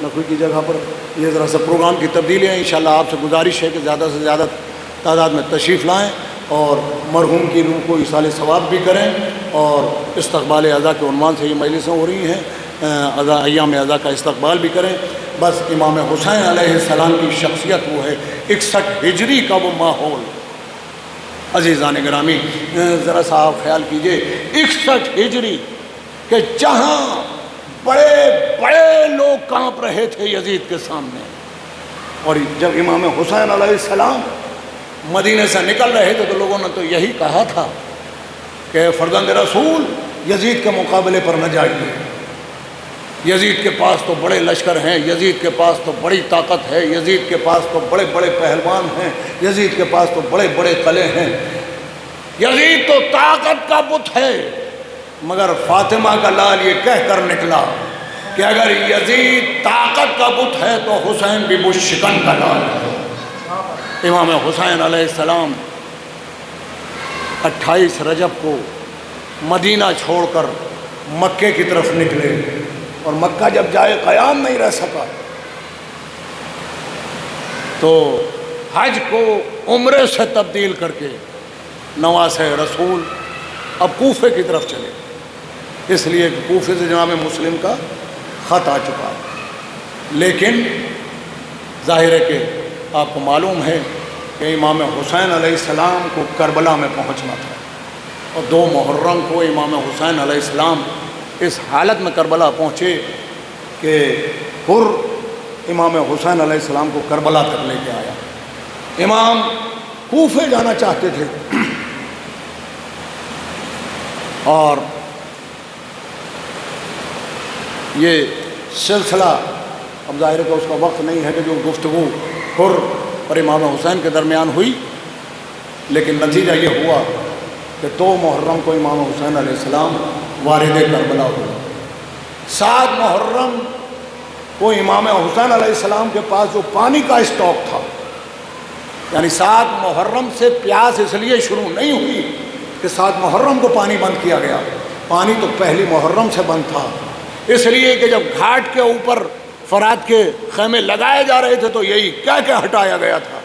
نقوی کی جگہ پر. یہ ذرا سا پروگرام کی تبدیلی ہے. انشاءاللہ آپ سے گزارش ہے کہ زیادہ سے زیادہ تعداد میں تشریف لائیں اور مرحوم کی روح کو ایصال ثواب بھی کریں. اور استقبال اعضا کے عنوان سے یہ مجلسیں ہو رہی ہیں، ایام اعضا کا استقبال بھی کریں. بس امام حسین علیہ السلام کی شخصیت وہ ہے، 61 ہجری کا وہ ماحول. عزیزان گرامی ذرا سا آپ خیال کیجئے، 61 ہجری کہ جہاں بڑے بڑے لوگ کانپ رہے تھے یزید کے سامنے، اور جب امام حسین علیہ السلام مدینے سے نکل رہے تھے تو لوگوں نے تو یہی کہا تھا کہ فرزند رسول یزید کے مقابلے پر نہ جائیے، یزید کے پاس تو بڑے لشکر ہیں، یزید کے پاس تو بڑی طاقت ہے، یزید کے پاس تو بڑے بڑے پہلوان ہیں، یزید کے پاس تو بڑے بڑے قلعے ہیں، یزید تو طاقت کا بت ہے. مگر فاطمہ کا لال یہ کہہ کر نکلا کہ اگر یزید طاقت کا بت ہے تو حسین بھی بت شکن کا لال ہے. امام حسین علیہ السلام 28 رجب کو مدینہ چھوڑ کر مکے کی طرف نکلے، اور مکہ جب جائے قیام نہیں رہ سکا تو حج کو عمرے سے تبدیل کر کے نواز رسول اب کوفے کی طرف چلے، اس لیے کہ کوفے سے جناب مسلم کا خط آ چکا. لیکن ظاہر ہے کہ آپ کو معلوم ہے کہ امام حسین علیہ السلام کو کربلا میں پہنچنا تھا، اور 2 محرم کو امام حسین علیہ السلام اس حالت میں کربلا پہنچے کہ حر امام حسین علیہ السلام کو کربلا تک لے کے آیا. امام کوفے جانا چاہتے تھے، اور یہ سلسلہ اب ظاہر ہے کہ اس کا وقت نہیں ہے کہ جو گفتگو حر اور امام حسین کے درمیان ہوئی، لیکن نتیجہ یہ ہوا کہ 2 محرم کو امام حسین علیہ السلام وارد کربلا ہوئے. 7 محرم کو امام حسین علیہ السلام کے پاس جو پانی کا اسٹاک تھا، یعنی 7 محرم سے پیاس اس لیے شروع نہیں ہوئی کہ 7 محرم کو پانی بند کیا گیا، پانی تو پہلی محرم سے بند تھا. اس لیے کہ جب گھاٹ کے اوپر فرات کے خیمے لگائے جا رہے تھے تو یہی کہہ کے ہٹایا گیا تھا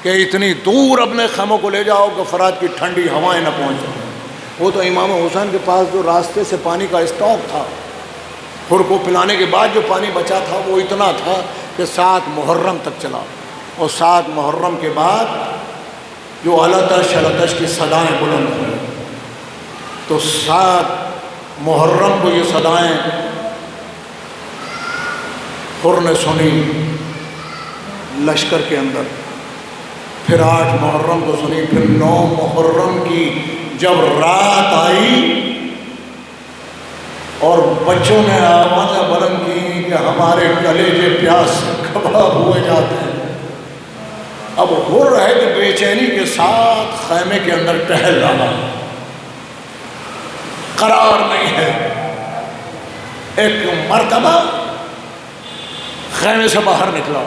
کہ اتنی دور اپنے خیموں کو لے جاؤ کہ فرات کی ٹھنڈی ہوائیں نہ پہنچ جائیں. وہ تو امام حسین کے پاس جو راستے سے پانی کا اسٹاک تھا، حر کو پلانے کے بعد جو پانی بچا تھا وہ اتنا تھا کہ 7 محرم تک چلا. اور 7 محرم کے بعد جو التش التش کی صدائیں بلند ہوئیں، تو 7 محرم کو یہ صدائیں حر نے سنی لشکر کے اندر، پھر 8 محرم کو سنی، پھر 9 محرم کی جب رات آئی اور بچوں نے آوازیں بلند کی کہ ہمارے کلیجے پیاس سے کباب ہوئے جاتے ہیں، اب حر ہے کہ بے چینی کے ساتھ خیمے کے اندر ٹہل رہا، قرار نہیں ہے. ایک مرتبہ خیمے سے باہر نکلا،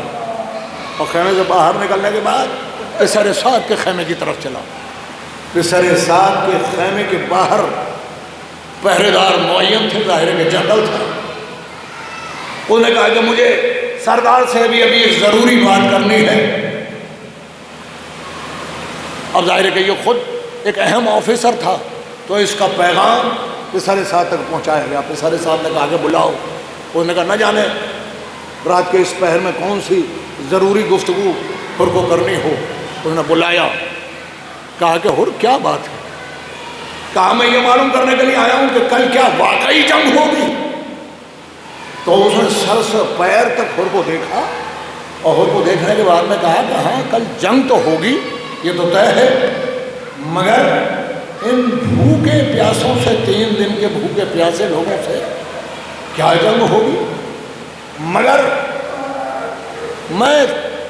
اور خیمے سے باہر نکلنے کے بعد پسر سعد کے خیمے کی طرف چلا. پسر سعد کے خیمے کے باہر پہرے دار معین تھے، ظاہر ہے کہ جنگل تھا. انہوں نے کہا کہ مجھے سردار سے ابھی ایک ضروری بات کرنی ہے. اب ظاہر ہے کہ یہ خود ایک اہم آفیسر تھا، تو اس کا پیغام پسر سعد تک پہنچایا گیا. پسر سعد نے کہا کہ بلاؤ. انہوں نے کہا نہ جانے رات کے اس پہر میں کون سی ضروری گفتگو حر کو کرنی ہو. انہوں نے بلایا، کہا کہ حر کیا بات ہے؟ کہا میں یہ معلوم کرنے کے لیے آیا ہوں کہ کل کیا واقعی جنگ ہوگی. تو اس نے سر سے پیر تک حر کو دیکھا، اور حر کو دیکھنے کے بعد میں کہا کہ ہاں کل جنگ تو ہوگی، یہ تو طے ہے، مگر ان بھوکے پیاسوں سے 3 دن کے بھوکے پیاسے لوگوں سے کیا جنگ ہوگی؟ مگر میں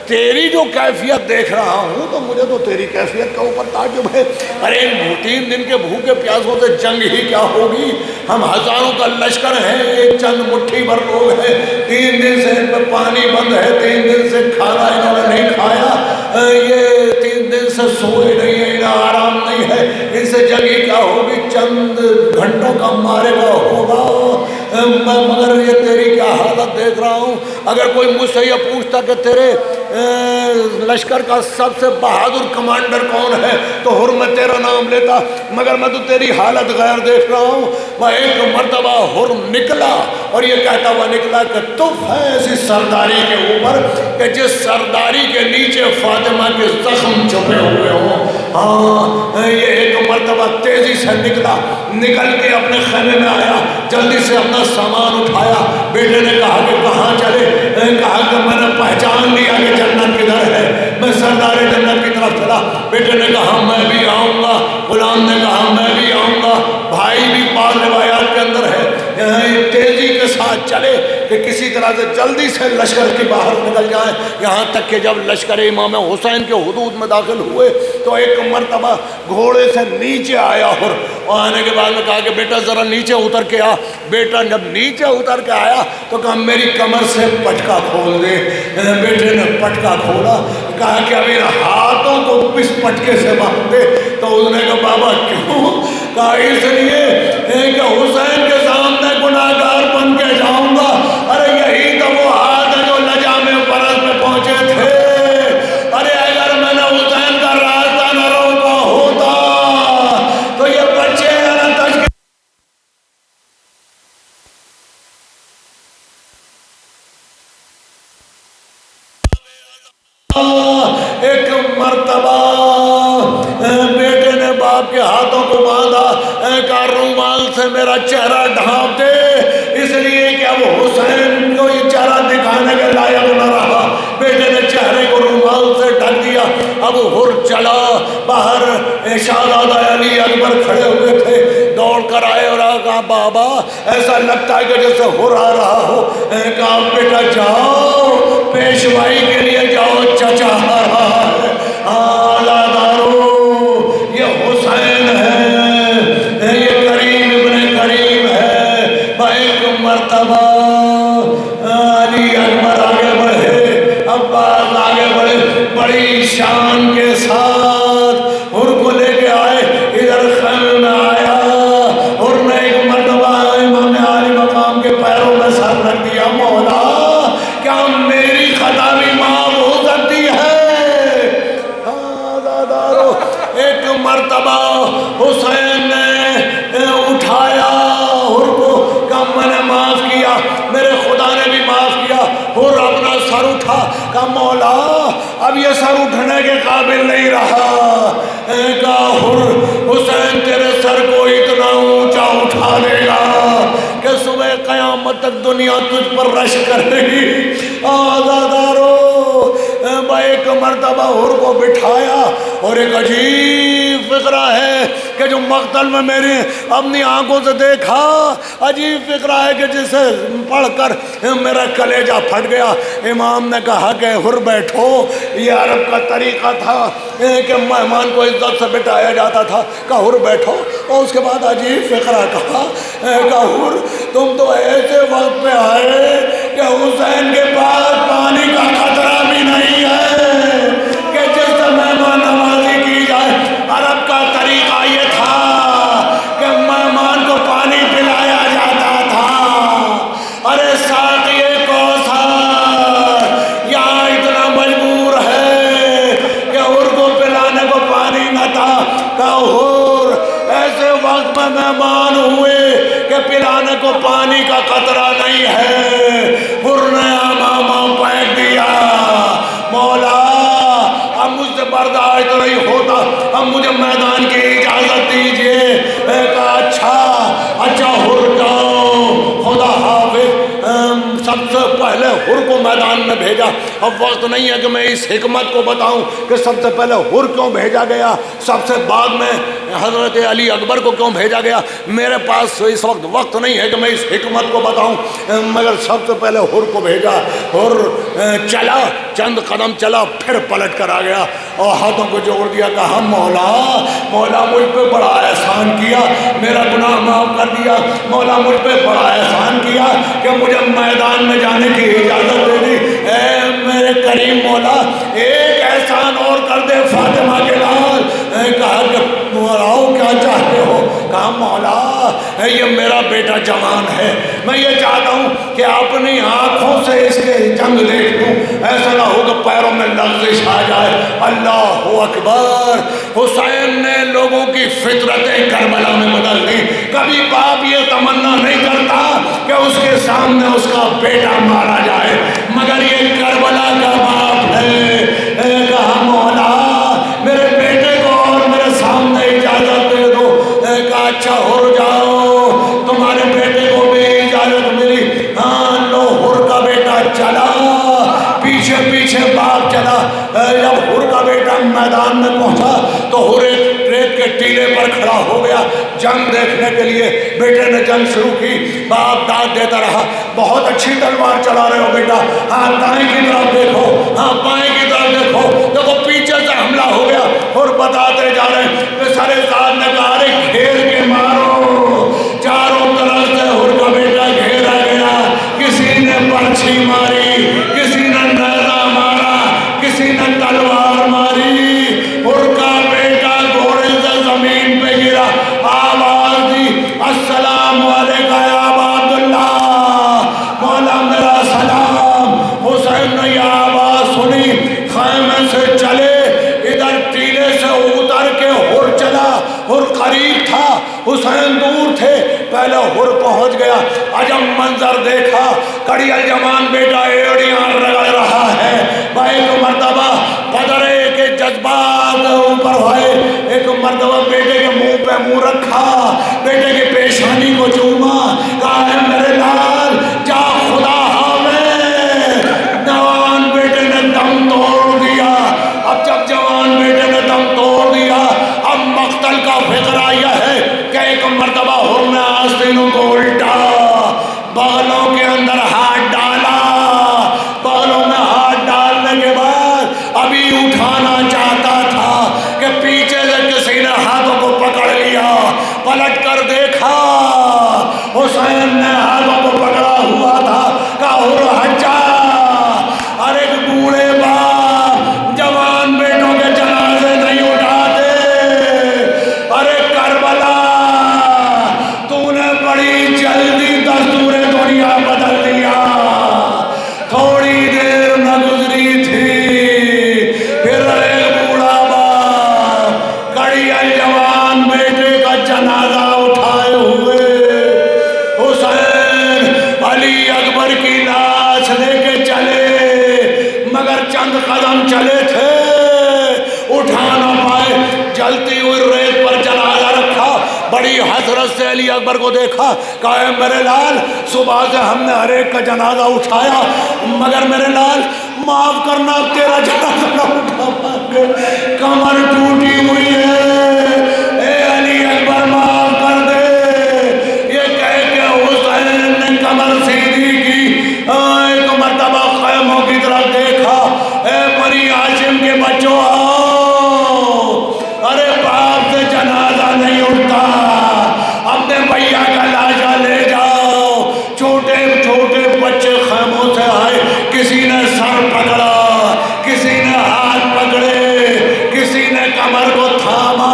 تیری جو کیفیت دیکھ رہا ہوں تو مجھے تو تیری کیفیت کے اوپر تعجب ہے۔ ارے ان 3 دن کے بھوکے پیاسوں سے جنگ ہی کیا ہوگی؟ ہم ہزاروں کا لشکر ہیں، ایک چند مٹھی بھر لوگ ہیں، 3 دن سے ان پہ پانی بند ہے، 3 دن سے کھانا انہوں نے نہیں کھایا، یہ 3 دن سے سوئے نہیں ہیں، انہیں آرام نہیں ہے، ان سے جنگ ہی کیا ہوگی؟ چند گھنٹوں کا مارے گا ہوگا۔ مگر یہ تیری کیا حالت دیکھ رہا ہوں۔ اگر کوئی مجھ سے یہ پوچھتا کہ تیرے لشکر کا سب سے بہادر کمانڈر کون ہے تو ہر میں تیرا نام لیتا، مگر میں تو تیری حالت غیر دیکھ رہا ہوں۔ وہ ایک مرتبہ ہر نکلا اور یہ کہتا ہوا نکلا کہ تف ہے ایسی سرداری کے اوپر کہ جس سرداری کے نیچے فاطمہ کے زخم چھپے ہوئے ہوں۔ ہاں یہ ایک مرتبہ تیزی سے نکلا، نکل کے اپنے خیمے میں آیا، جلدی سے اپنا سامان اٹھایا۔ بیٹے نے کہا کہ کہاں چلے؟ کہا کہ میں نے پہچان لیا کہ جنت کدھر ہے، میں سردار جنت کی طرف چلا۔ بیٹے نے کہا میں بھی آؤں گا، غلام نے کہا میں بھی آؤں گا، بھائی بھی بعض روایات کے اندر ہے تیزی کے ساتھ چلے کہ کسی طرح سے جلدی سے لشکر کے باہر نکل جائیں، یہاں تک کہ جب لشکر امام حسین کے حدود میں داخل ہوئے تو ایک مرتبہ گھوڑے سے نیچے آیا، اور آنے کے بعد میں کہا کہ بیٹا ذرا نیچے اتر کے آ۔ بیٹا جب نیچے اتر کے آیا تو کہا میری کمر سے پٹکا کھول دے۔ بیٹے نے پٹکا کھولا، کہا کہ اب ان ہاتھوں کو اس پٹکے سے باندھ دے۔ تو اس نے کہا بابا کیوں؟ کہا اس لیے کہ حسین کے سامنے گناہ گار بن کے جاؤں گا۔ ارے یہی تو وہ ہاتھ ہے جو لجام فرض میں پہنچے تھے۔ ارے اگر میں نے حسین کا راستہ نہ روکا ہوتا تو یہ بچے نہ تشکیل۔ ایک مرتبہ بیٹے نے باپ کے ہاتھوں کو باندھا، کہا رومال سے میرا چہرہ ڈھانپ دے، اس لیے کہ اب حسین کو یہ چہرہ دکھانے کے لائق نہ رہا۔ بیٹے نے چہرے کو رومال سے ڈھک دیا۔ اب ہر چلا باہر، شہزادہ علی اکبر کھڑے ہوئے تھے، دوڑ کر آئے اور کہا بابا ایسا لگتا ہے کہ جیسے ہر آ رہا ہو۔ کہا بیٹا جاؤ پیشوائی کے لیے جاؤ، چچا آ رہا ہے۔ یہ حسین ہے، یہ کریم ابن کریم ہے۔ ایک مرتبہ علی اکبر آگے بڑھے، عباس آگے بڑھے، بڑی شان کے ساتھ ہر کو لے کے آئے، ادھر خیمے میں آیا، ہر نے ایک مرتبہ امام عالی مقام کے پیروں میں سر رکھ دیا۔ مولا کیا میری خطا بھی معاف ہو سکتی ہے؟ ایک مرتبہ حسین نے اٹھایا ہر کو، کہا میں نے معاف کیا، میرے خدا نے بھی معاف کیا۔ ہر اپنا سر اٹھا، کہا مولا اب یہ سر اٹھنے کے قابل نہیں رہا۔ کہا ہر حسین تیرے سر کو اتنا اونچا اٹھا دے گا کہ صبح قیامت تک دنیا تجھ پر رش کرے گی۔ آزادارو ایک مرتبہ ہر کو بٹھایا، اور ایک عجیب فقرہ ہے کہ جو مقتل میں میری اپنی آنکھوں سے دیکھا، عجیب فقرہ ہے کہ جسے پڑھ کر میرا کلیجہ پھٹ گیا۔ امام نے کہا کہ ہر بیٹھو، یہ عرب کا طریقہ تھا کہ مہمان کو عزت سے بٹھایا جاتا تھا۔ کہا ہر بیٹھو، اور اس کے بعد عجیب فقرہ کہا کہ ہر تم تو ایسے وقت پہ آئے کہ حسین کے پاس پانی کا قطرہ بھی نہیں ہے کہ جس سے مہمان نوازی کی جائے۔ عرب کا طریقہ یہ تھا کہ مہمان کو پانی پلایا جاتا تھا۔ ارے ساقی کوثر یہاں اتنا مجبور ہے کہ ہر کو پلانے کو پانی نہ تھا۔ کہ ہر ایسے وقت میں مہمان ہوئے کہ پلانے کو پانی کا قطرہ نہیں ہے، ہر نے امام پھینک دیا۔ مولا اب مجھ سے برداشت نہیں ہوتا، اب مجھے میدان کی اجازت دیجیے۔ کہا اچھا ہر جاؤ، خدا حافظ۔ سب سے پہلے حر کو میدان میں بھیجا۔ اب وقت نہیں ہے کہ میں اس حکمت کو بتاؤں کہ سب سے پہلے حر کیوں بھیجا گیا، سب سے بعد میں حضرت علی اکبر کو کیوں بھیجا گیا۔ میرے پاس اس وقت نہیں ہے کہ میں اس حکمت کو بتاؤں، مگر سب سے پہلے حر کو بھیجا۔ حر چلا، چند قدم چلا، پھر پلٹ کر آ گیا اور ہاتھوں کو جوڑ دیا، کہا مولا مولا مجھ پہ بڑا احسان کیا، میرا گناہ معاف کر دیا، مولا مجھ پہ بڑا احسان کیا کہ مجھے میدان میں جانے کی اجازت دے دی۔ اے میرے کریم مولا ایک احسان اور کر دے فاطمہ کے لال۔ کہا کہ مولاؤ کیا چاہتے ہو؟ کہا مولا یہ میرا بیٹا جوان ہے، میں یہ چاہتا ہوں کہ اپنی آنکھوں سے اس کے جنگ دیکھ لوں، ایسا نہ ہو کہ پیروں میں لغزش آ جائے۔ اللہ اکبر۔ حسین نے لوگوں کی فطرتیں کربلا میں بدل دی۔ کبھی باپ یہ تمنا نہیں کرتا کہ اس کے سامنے اس کا بیٹا مارا جائے، مگر یہ کربلا کا باپ ہے۔ کہا مولا میرے بیٹے کو اور میرے سامنے اجازت دے دو۔ کہا اچھا ہو جاؤ، تمہارے بیٹے کو بھی اجازت ملی۔ ہاں لو حر کا بیٹا چلا، پیچھے پیچھے باپ چلا۔ جب حر کا بیٹا میدان میں پہنچا تو حر ایک ریت کے ٹیلے پر کھڑا ہو گیا جنگ دیکھنے کے لیے۔ بیٹے نے جنگ شروع کی، باپ داد دیتا رہا، بہت اچھی تلوار چلا رہے ہو بیٹا، ہاں دائیں کی طرف دیکھو، ہاں بائیں کی طرف دیکھو، دیکھو پیچھے سے حملہ ہو گیا۔ اور بتاتے جا رہے ہیں، سارے ساتھ نے کہا ارے گھیر کے مارو، چاروں طرف سے حر کا بیٹا گھیرا گیا۔ کسی نے برچھی ماری، کسی نے نیزہ مارا، کسی نے تلوار ماری۔ حر کا بیٹا گھوڑے سے زمین پہ گرا، آواز دی السلام علیکم یا ابا عبداللہ، مولا میرا سلام۔ حسین نے یہ آواز سنی، خیمے سے چلے، ادھر ٹیلے سے اتر کے حر چلا۔ حر قریب تھا، حسین دور تھے۔ پہلے حر پہنچ گیا، عجب منظر دیکھا، کڑی الجوان بیٹا ایڑیاں رگڑ رہا ہے۔ ایک مرتبہ بدرے کے جذبات اوپر ہوئے، ایک مرتبہ بیٹے کے منہ پہ منہ رکھا، بیٹے کی پیشانی کو چوما، کہا ہے میرے لال جا خدا حافظ۔ جوان بیٹے نے دم توڑ دیا۔ اب جب جوان بیٹے نے دم توڑ دیا، اب مقتل کا فکر یہ ہے کہ ایک مرتبہ حر نے آستینوں کو الٹا، بالوں کے اندر ہاتھ ڈالا، بالوں میں ہاتھ ڈالنے کے بعد ابھی اٹھانا چاہتا تھا کہ پیچھے سے کسی نے ہاتھوں کو پکڑ لیا۔ پلٹ کر دیکھا، حسین نے ہاتھوں کو پکڑا ہوا تھا، کہا حر ہٹ جا۔ ارے بوڑھے باپ جوان بیٹوں کے جنازے نہیں اٹھاتے۔ ارے کربلا تو نے بڑی جلدی دستور دنیا بدل دیا۔ تھوڑی دیر نہ گزری تھی، پھر ایک بوڑھا باپ کڑی الجوان بیٹے کا جنازہ اٹھائے ہوئے حسین علی اکبر کی لاش لے کے چلے، مگر چند قدم چلے تھے، اٹھا نہ پائے۔ جلتی ہوئی ریت پر جنازہ رکھا، بڑی حسرت سے علی اکبر کو دیکھا، کہا اے میرے لال صبح سے ہم نے ہر ایک کا جنازہ اٹھایا، مگر میرے لال معاف کرنا تیرا جنازہ نہ اٹھا پائے، کمر ٹوٹی ہوئی ہے، اے علی اکبر معاف کر دے۔ یہ کہہ کے حسین نے کمر سیدھی کی، ایک مرتبہ خیموں کی طرف دیکھا، اے بنی ہاشم کے بچوں آؤ، ارے باپ سے جنازہ نہیں اٹھتا، اپنے بھیا کا لاشا لے جاؤ۔ چھوٹے چھوٹے بچے خیموں سے آئے، کسی نے سر پکڑا، کسی نے ہاتھ پکڑے، کسی نے کمر کو تھاما۔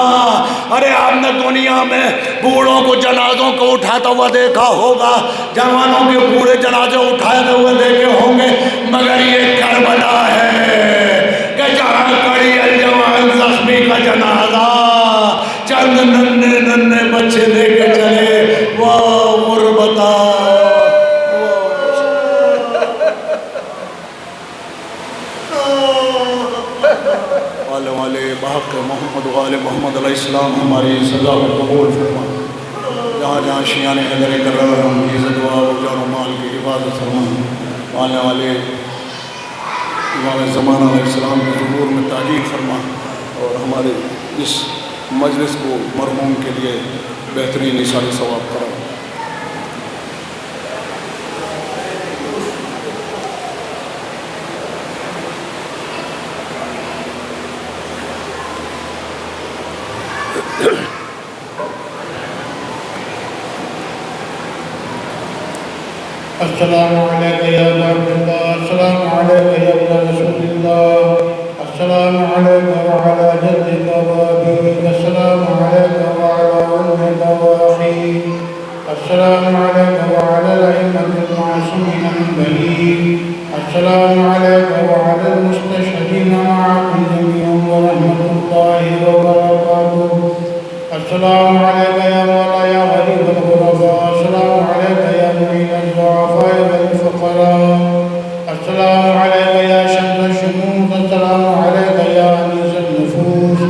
ارے آپ نے دنیا میں بوڑھوں کو جنازوں کو اٹھاتا ہوا دیکھا ہوگا، جوانوں کے بوڑھے جنازے اٹھائے ہوئے دیکھے ہوں گے، مگر یہ کربلا ہے کہ جہاں کڑی الجوان زخمی کا جنازہ چند ننھے ننھے بچے لے کے چلے۔ واہ غربتا، والے والے بحق محمد والے محمد علیہ السلام ہماری سزا کو قبول فرما۔ جہاں جہاں شیعہ نے حیدر کرر ہم کی عزت و آب و جان و مال کی حفاظت فرما۔ آنے والے امام زمانہ علیہ السلام کے ظہور میں تاجیل فرما اور ہمارے اس مجلس کو مرحوم کے لیے بہترین ایصال ثواب کرا۔ السلام عليك يا ابا عبد الله، السلام عليك يا ابن رسول الله، السلام عليك وعلى جدك وابيك، السلام عليك وعلى امك واخيك، السلام عليك وعلى الائمه المعصومين من بنيك، السلام عليك وعلى المستشهدين معكم جميعا ورحمه الله وبركاته. السلام عليك يا مولاي يا غريب الغرباء، السلام عليك يا معين الضعفاء والفقراء، السلام عليك يا شمس الشموس، السلام عليك يا أنيس النفوس،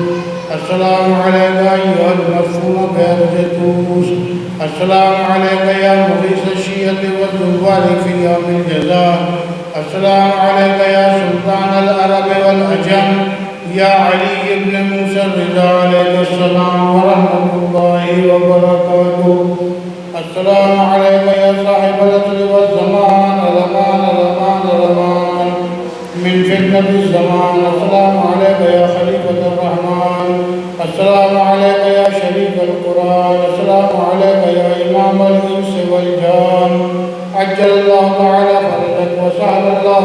السلام عليك أيها المدفون بالجدوس، السلام عليك يا مغيث الشيعة والزوال في يوم الجزاء، السلام عليك يا سلطان العرب والعجم، يا علي بن موسى الرضا عليك السلام ورحمة الله وبركاته. السلام عليك يا صاحب العصر والزمان، الأمان الأمان الأمان من فتنة الزمان، السلام عليك يا خليفة الرحمن، السلام عليك يا شريف القرآن، السلام عليك يا إمام الإنس والجان، عجل الله تعالى فرجك وسهل الله